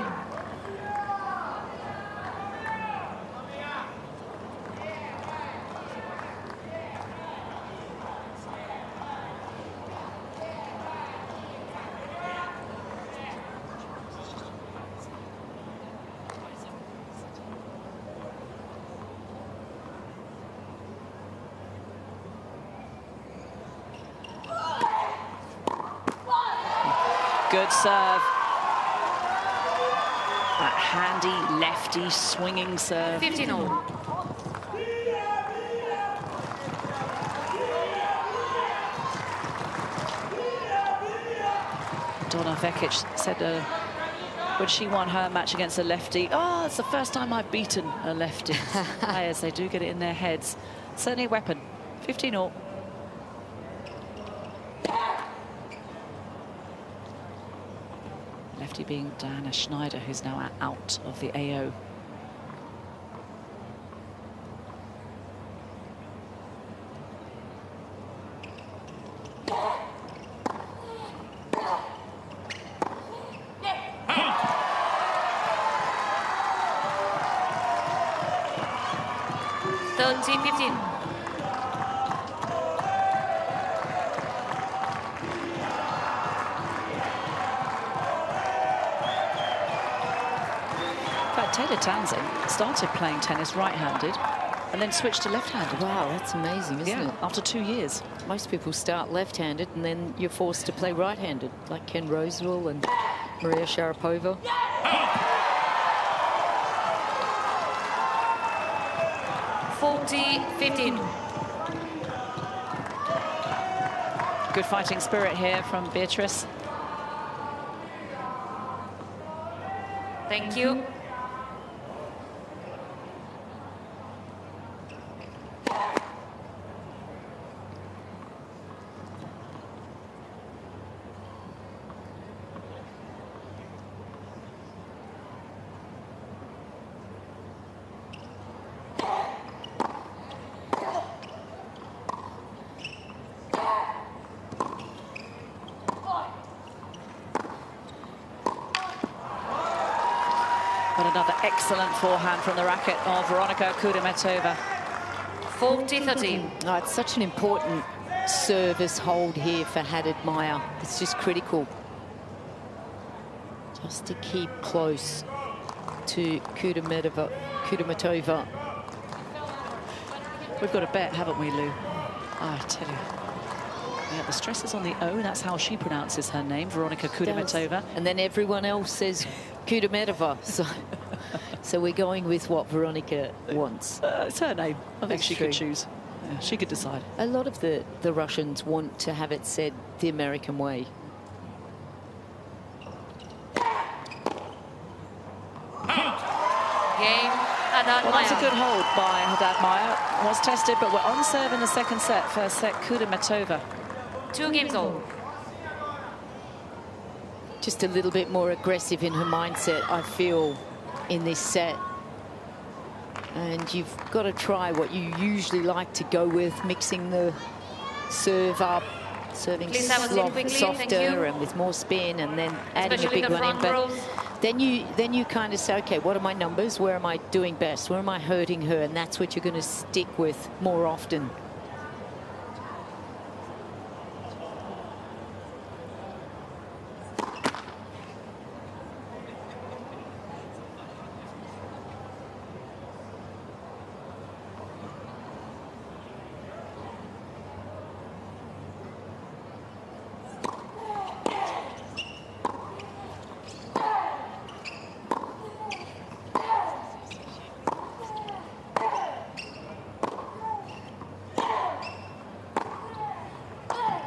Good serve. That handy, lefty, swinging serve. 15-all. Donna Vekic said when she won her match against a lefty, oh, it's the first time I've beaten a lefty. Players, they do get it in their heads. Certainly a weapon. 15-all. Lefty being Diana Schneider, who's now out of the AO. Taylor Townsend started playing tennis right-handed and then switched to left-handed. Wow, that's amazing, isn't it? After 2 years. Most people start left-handed and then you're forced to play right-handed, like Ken Rosewall and Maria Sharapova. Good fighting spirit here from Beatriz. Thank you. But another excellent forehand from the racket of Veronika Kudermetova. 40-13. Oh, it's such an important service hold here for Haddad Maia. It's just critical. Just to keep close to Kudermetova. We've got a bet, haven't we, Lou? I tell you. Yeah, the stress is on the O. That's how she pronounces her name, Veronika Kudermetova. And then everyone else says Kudermetova. So we're going with what Veronika wants. It's her name. I think she could choose. Yeah, she could decide. A lot of the Russians want to have it said the American way. Game, Haddad Well, that's a Maia. good hold by Haddad Maia. Was tested, but we're on serve in the second set. First set, Kudermetova. 2 games all. Just a little bit more aggressive in her mindset, I feel, in this set. And you've got to try what you usually like to go with, mixing the serve up, serving Please have a seat quickly, thank softer you. and with more spin, and then adding Especially a big the one in. front But rows. then you kind of say, okay, what are my numbers? Where am I doing best? Where am I hurting her? And that's what you're going to stick with more often.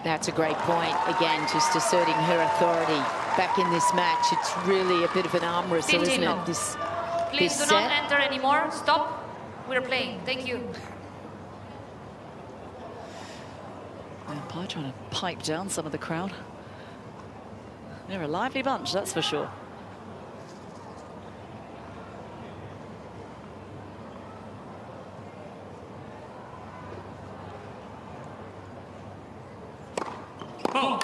That's a great point. Again, just asserting her authority back in this match. It's really a bit of an arm wrestle, 15 isn't now. it? This Please do set. not enter anymore. Stop. We're playing. Thank you. Umpire trying to pipe down some of the crowd. They're a lively bunch, that's for sure. Halt.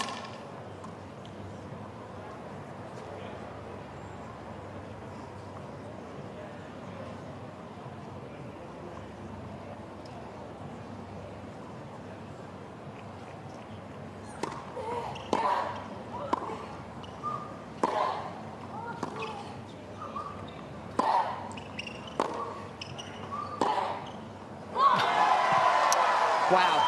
Wow.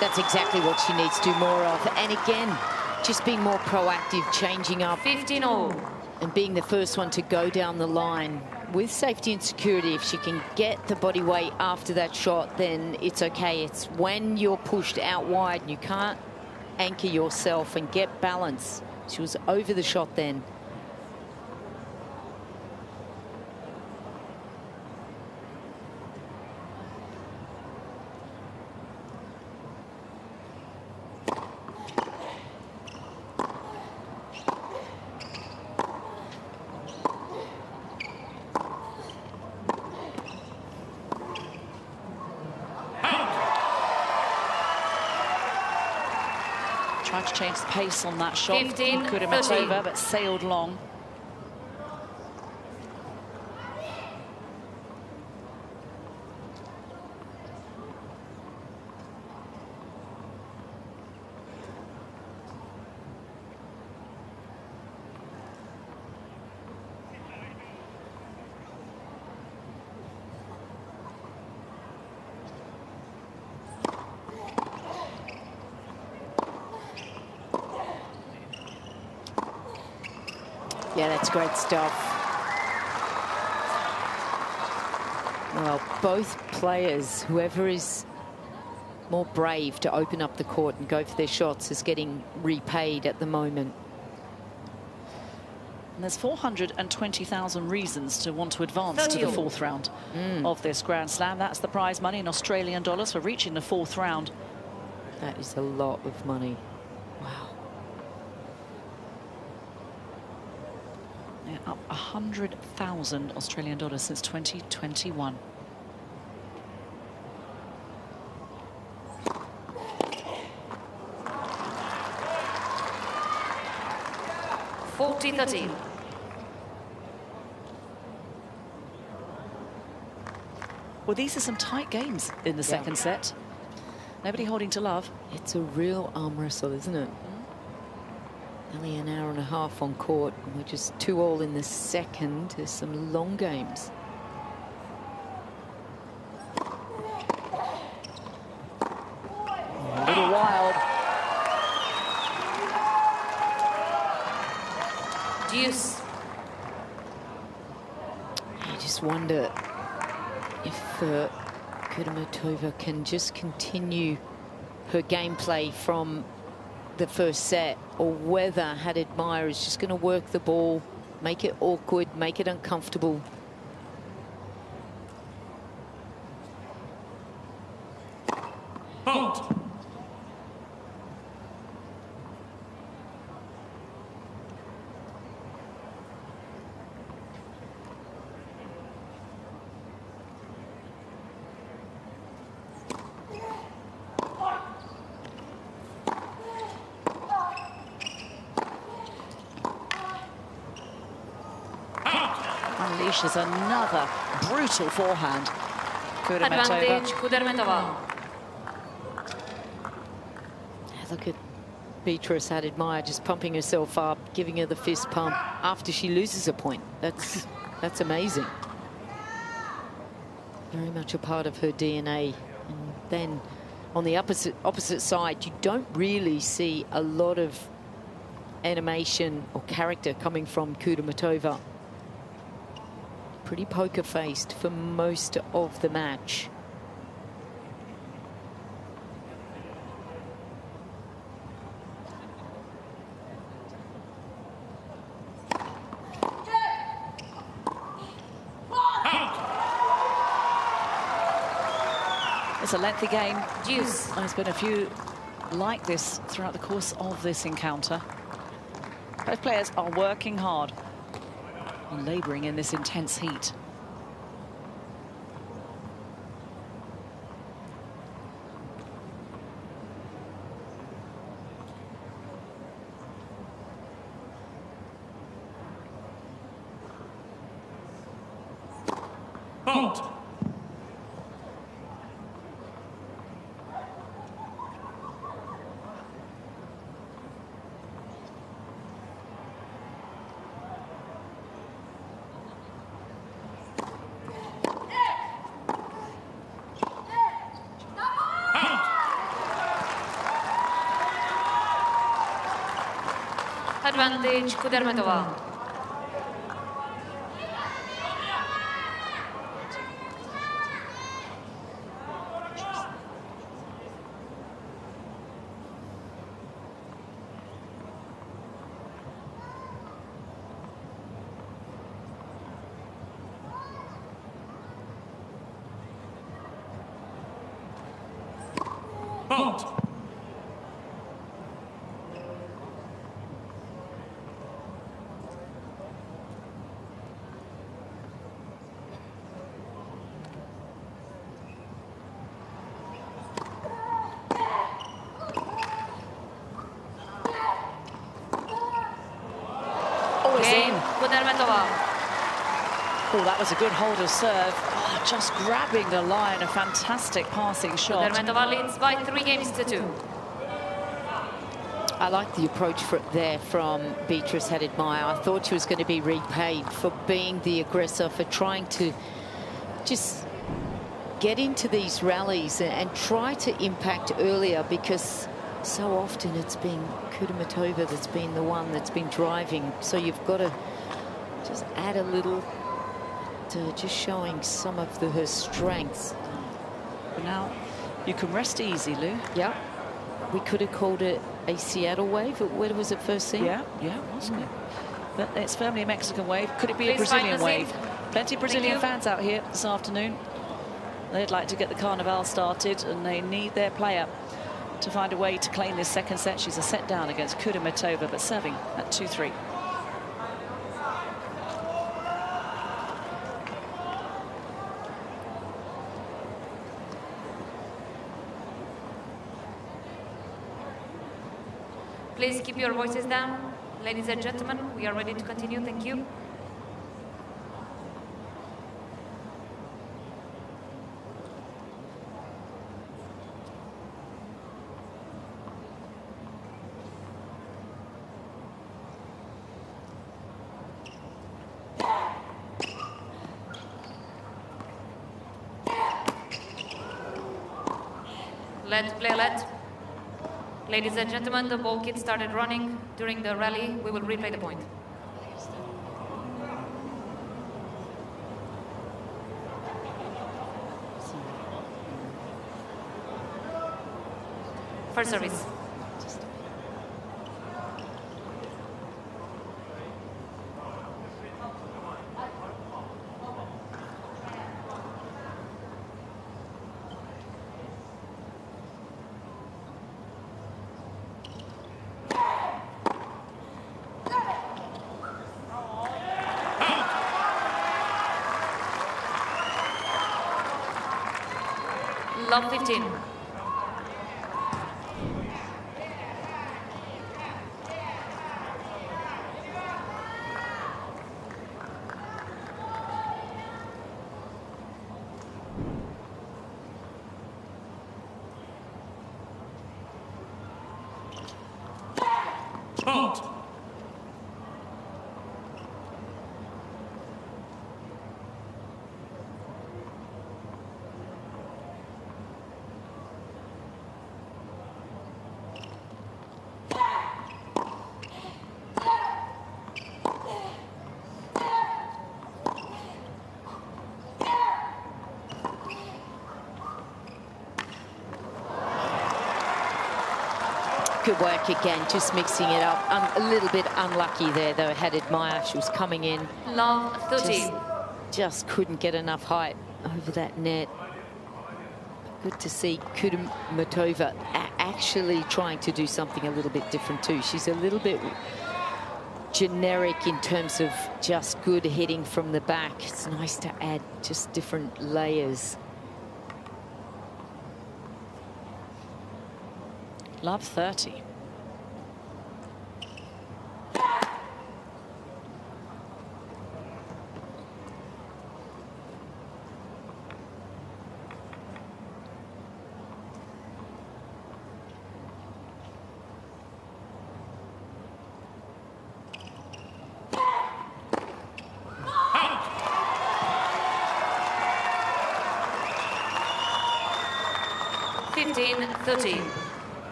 That's exactly what she needs to do more of. And again, just being more proactive, changing up 15-all. and being the first one to go down the line with safety and security. If she can get the body weight after that shot, then it's okay. It's when you're pushed out wide and you can't anchor yourself and get balance. She was over the shot then. Tried to change the pace on that shot. 15, Kudermetova, 13. but sailed long. Yeah, that's great stuff. Well, both players, whoever is more brave to open up the court and go for their shots, is getting repaid at the moment. And there's 420,000 reasons to want to advance to the fourth round of this Grand Slam. That's the prize money in Australian dollars for reaching the fourth round. That is a lot of money. Wow. Yeah, up 100,000 Australian dollars since 2021. $40-13. Well, these are some tight games in the second set. Nobody holding to love. It's a real arm wrestle, isn't it? Only an hour and a half on court. We're just 2-all in the second. There's some long games. A little wild. Deuce. You just wonder if Kudermetova can just continue her gameplay from the first set, or whether Haddad Maia is just going to work the ball, make it awkward, make it uncomfortable. Fault. Unleashes another brutal forehand. Advantage, Kudermetova. Look at Beatriz Haddad Maia just pumping herself up, giving her the fist pump after she loses a point. That's amazing. Very much a part of her DNA. And then on the opposite side, you don't really see a lot of animation or character coming from Kudermetova. Pretty poker-faced for most of the match. It's a lengthy game. Deuce. There's been a few like this throughout the course of this encounter. Both players are working hard and labouring in this intense heat. Fault. Advantage, Kudermetova. Fault. Cain, Kudermetova. Oh, that was a good hold of serve. Oh, just grabbing the line, a fantastic passing shot. Kudermetova leads by 3-2. I like the approach there from Beatriz Haddad Maia. I thought she was going to be repaid for being the aggressor, for trying to just get into these rallies and try to impact earlier, because so often it's been Kudermetova that's been the one that's been driving. So you've got to just add a little to just showing some of her strengths. But now you can rest easy, Lou. Yeah, we could have called it a Seattle wave. Where was it first seen? Yeah, wasn't it? But it's firmly a Mexican wave. Could it be a Please find Brazilian the wave? seat. Plenty of Brazilian fans out here this afternoon. They'd like to get the carnival started, and they need their player to find a way to claim this second set. She's a set down against Kudermetova, but serving at 2-3. Please keep your voices down. Ladies and gentlemen, we are ready to continue. Thank you. Let play, let. Ladies and gentlemen, the ball kit started running during the rally. We will replay the point. First service. Love 15. Halt! Good work again, just mixing it up. A little bit unlucky there, though, Haddad Maia. She was coming in. Love 13. Just couldn't get enough height over that net. Good to see Kudermetova actually trying to do something a little bit different too. She's a little bit generic in terms of just good hitting from the back. It's nice to add just different layers. Love 30.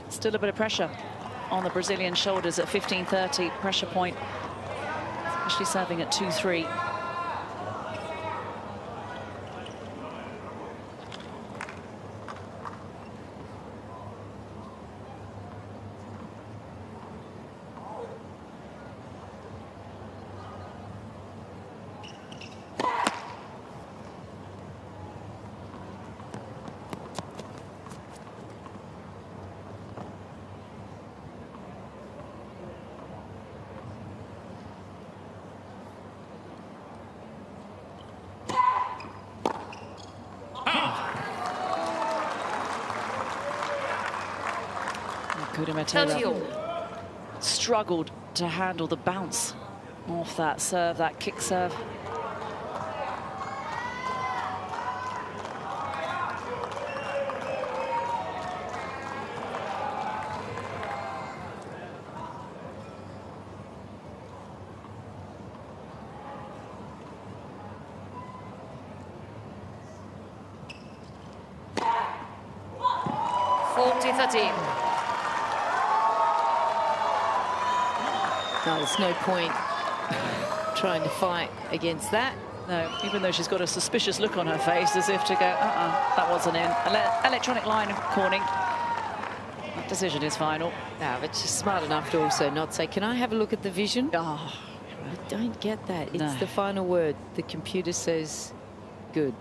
Still a bit of pressure on the Brazilian shoulders at 15:30 pressure point, especially serving at 2-3. Kudermetova struggled to handle the bounce off that serve, that kick serve. No, there's no point trying to fight against that. No, even though she's got a suspicious look on her face, as if to go, that wasn't in. Electronic line corning. That decision is final. No, but she's smart enough to also not say, can I have a look at the vision? Oh, I don't get that. It's no. the final word. The computer says, good.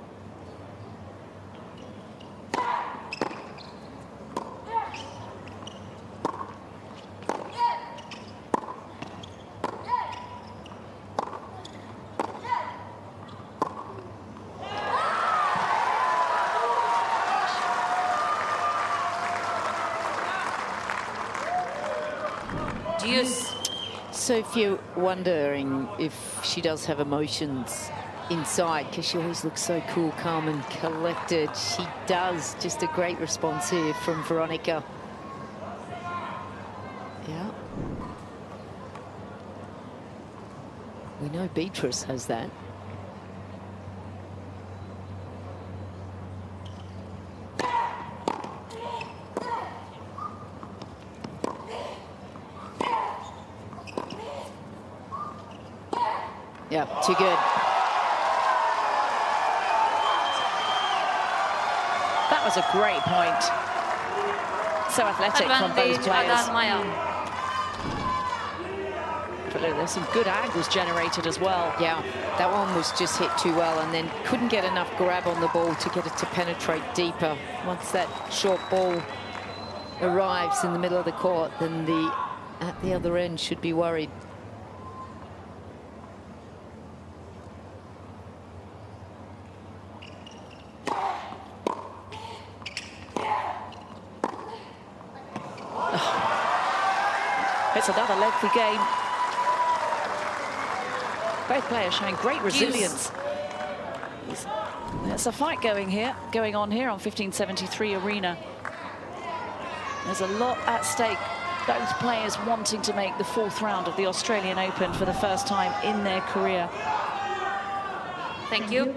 So if you're wondering if she does have emotions inside, because she always looks so cool, calm and collected, she does. Just a great response here from Veronika. Yeah. We know Beatriz has that. Yeah, too good. That was a great point. So athletic from both Advantage, players. Haddad Maia. But look, there's some good angles generated as well. Yeah, that one was just hit too well and then couldn't get enough grab on the ball to get it to penetrate deeper. Once that short ball arrives in the middle of the court, then at the other end should be worried. It's another lengthy game. Both players showing great resilience. There's a fight going on here on 1573 Arena. There's a lot at stake. Both players wanting to make the 4th round of the Australian Open for the first time in their career. Thank you.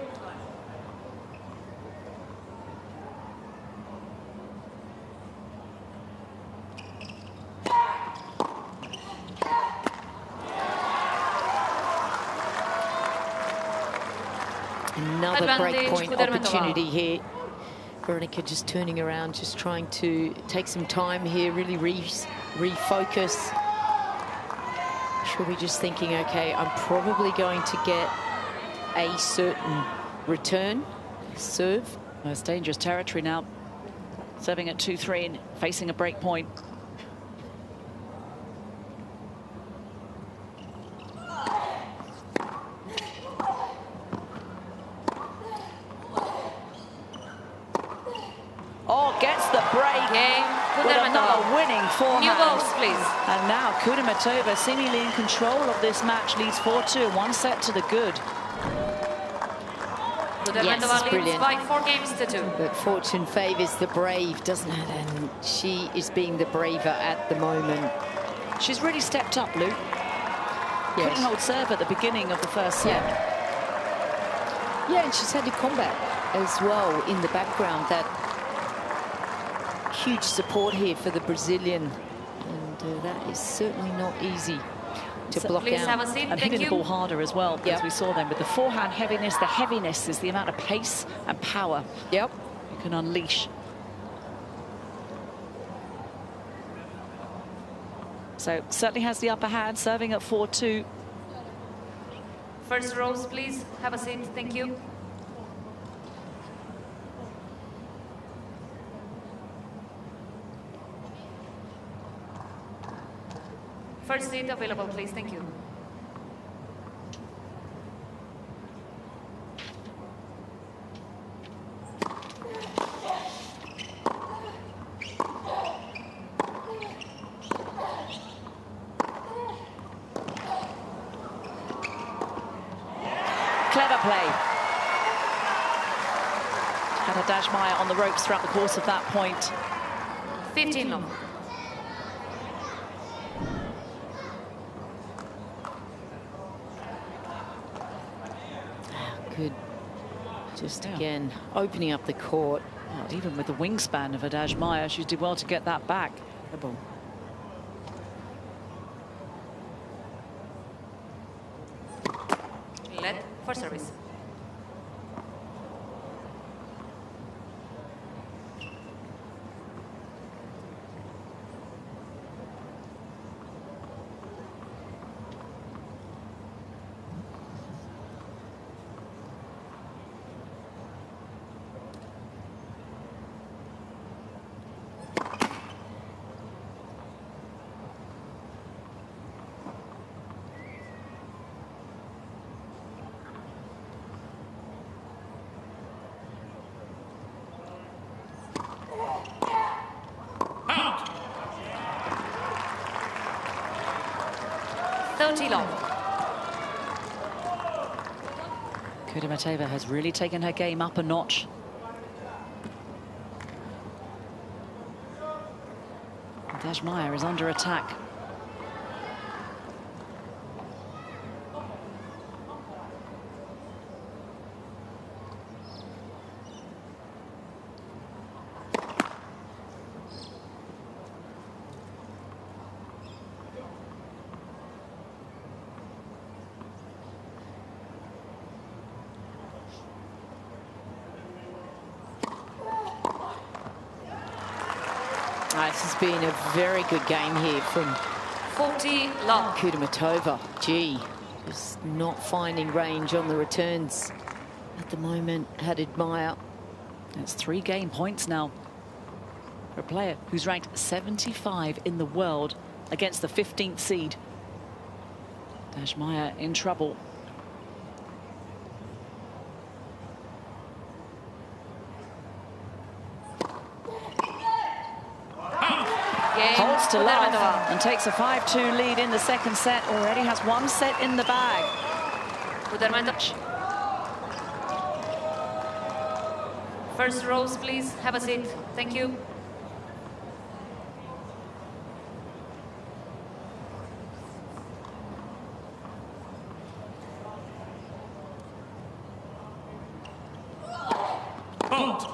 Another Advantage, breakpoint Kudermetova. opportunity here. Veronika just turning around, just trying to take some time here, really refocus. She'll be just thinking, okay, I'm probably going to get a certain return, serve. Well, it's dangerous territory now. Serving at 2-3 and facing a break point. Gets the break with another winning forehand. New balls, please. And now Kudermetova seemingly in control of this match, leads 4-2, 1 set to the good. Kudermetova leads brilliant. by 4 games to 2. But fortune favours the brave, doesn't it? And she is being the braver at the moment. She's really stepped up, Luke. Yes. Couldn't hold serve at the beginning of the first set. Yeah, and she's had to combat as well in the background. That huge support here for the Brazilian, and that is certainly not easy to block Please have out. a seat. And Thank hitting you. the ball harder as well, as we saw them with the forehand heaviness. The heaviness is the amount of pace and power Yep. you can unleash. So certainly has the upper hand, serving at 4-2. First rows, please have a seat. Thank you. First seat available, please. Thank you. Clever play. Haddad Maia on the ropes throughout the course of that point. 15 long. Good. Just again opening up the court. Well, even with the wingspan of Haddad Maia, she did well to get that back. Led for service. Out. 30 long. Kudermetova has really taken her game up a notch. Haddad Maia is under attack. This has been a very good game here from 40 love. Kudermetova. Gee, just not finding range on the returns at the moment. Haddad Maia. That's 3 game points now for a player who's ranked 75 in the world against the 15th seed. Haddad Maia in trouble. Holds to love and takes a 5-2 lead in the second set. Already has 1 set in the bag. First rows, please. Have a seat. Thank you. Out.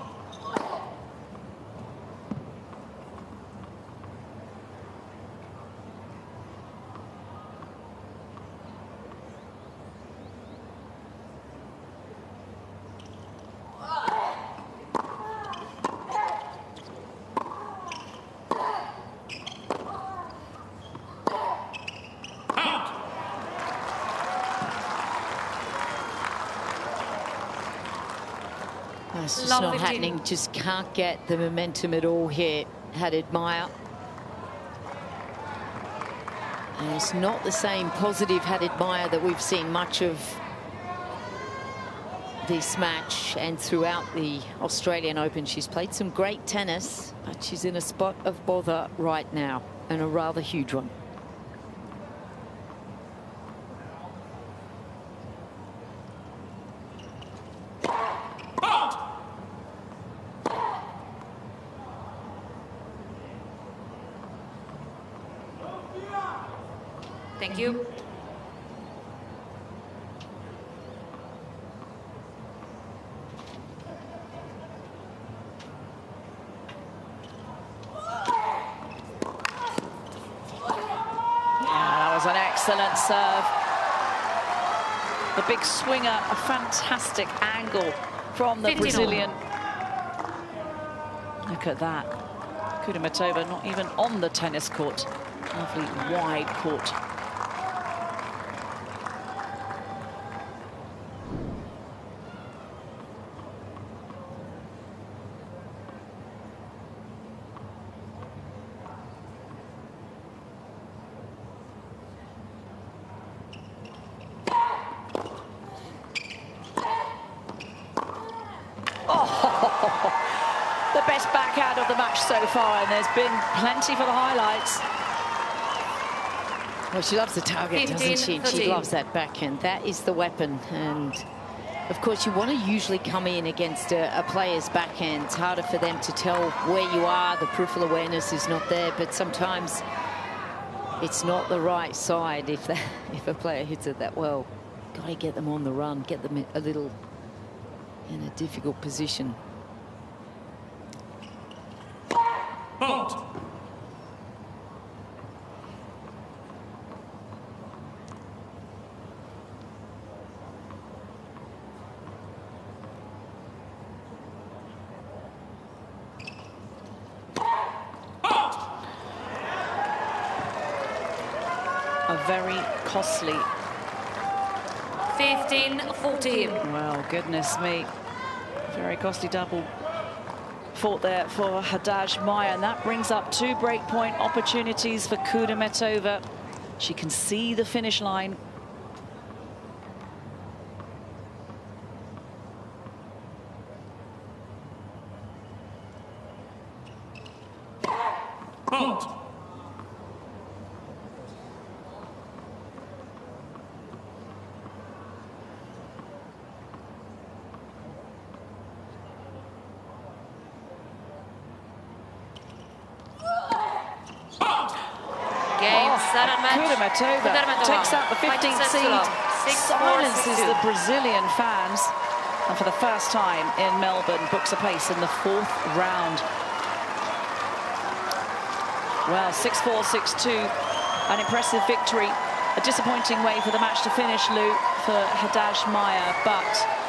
It's just not happening. Just can't get the momentum at all here, Haddad Maia. And it's not the same positive Haddad Maia that we've seen much of this match and throughout the Australian Open. She's played some great tennis, but she's in a spot of bother right now, and a rather huge one. Thank you. That was an excellent serve. The big swinger, a fantastic angle from the Brazilian. Look at that. Kudermetova not even on the tennis court. Lovely wide court. The best backhand of the match so far, and there's been plenty for the highlights. Well, she loves the target, doesn't she? She loves that backhand. That is the weapon. And, of course, you want to usually come in against a player's backhand. It's harder for them to tell where you are. The peripheral awareness is not there. But sometimes it's not the right side if a player hits it that well. Got to get them on the run, get them a little in a difficult position. Out. A very costly 15-14. Well, goodness me. Very costly double fought there for Haddad Maia, and that brings up 2 breakpoint opportunities for Kudermetova. She can see the finish line. Out. Kudermetova takes out the 15th seed, silences the Brazilian fans, and for the first time in Melbourne books a place in the 4th round. Well, 6-4, 6-2, an impressive victory. A disappointing way for the match to finish, Lou, for Haddad Maia, but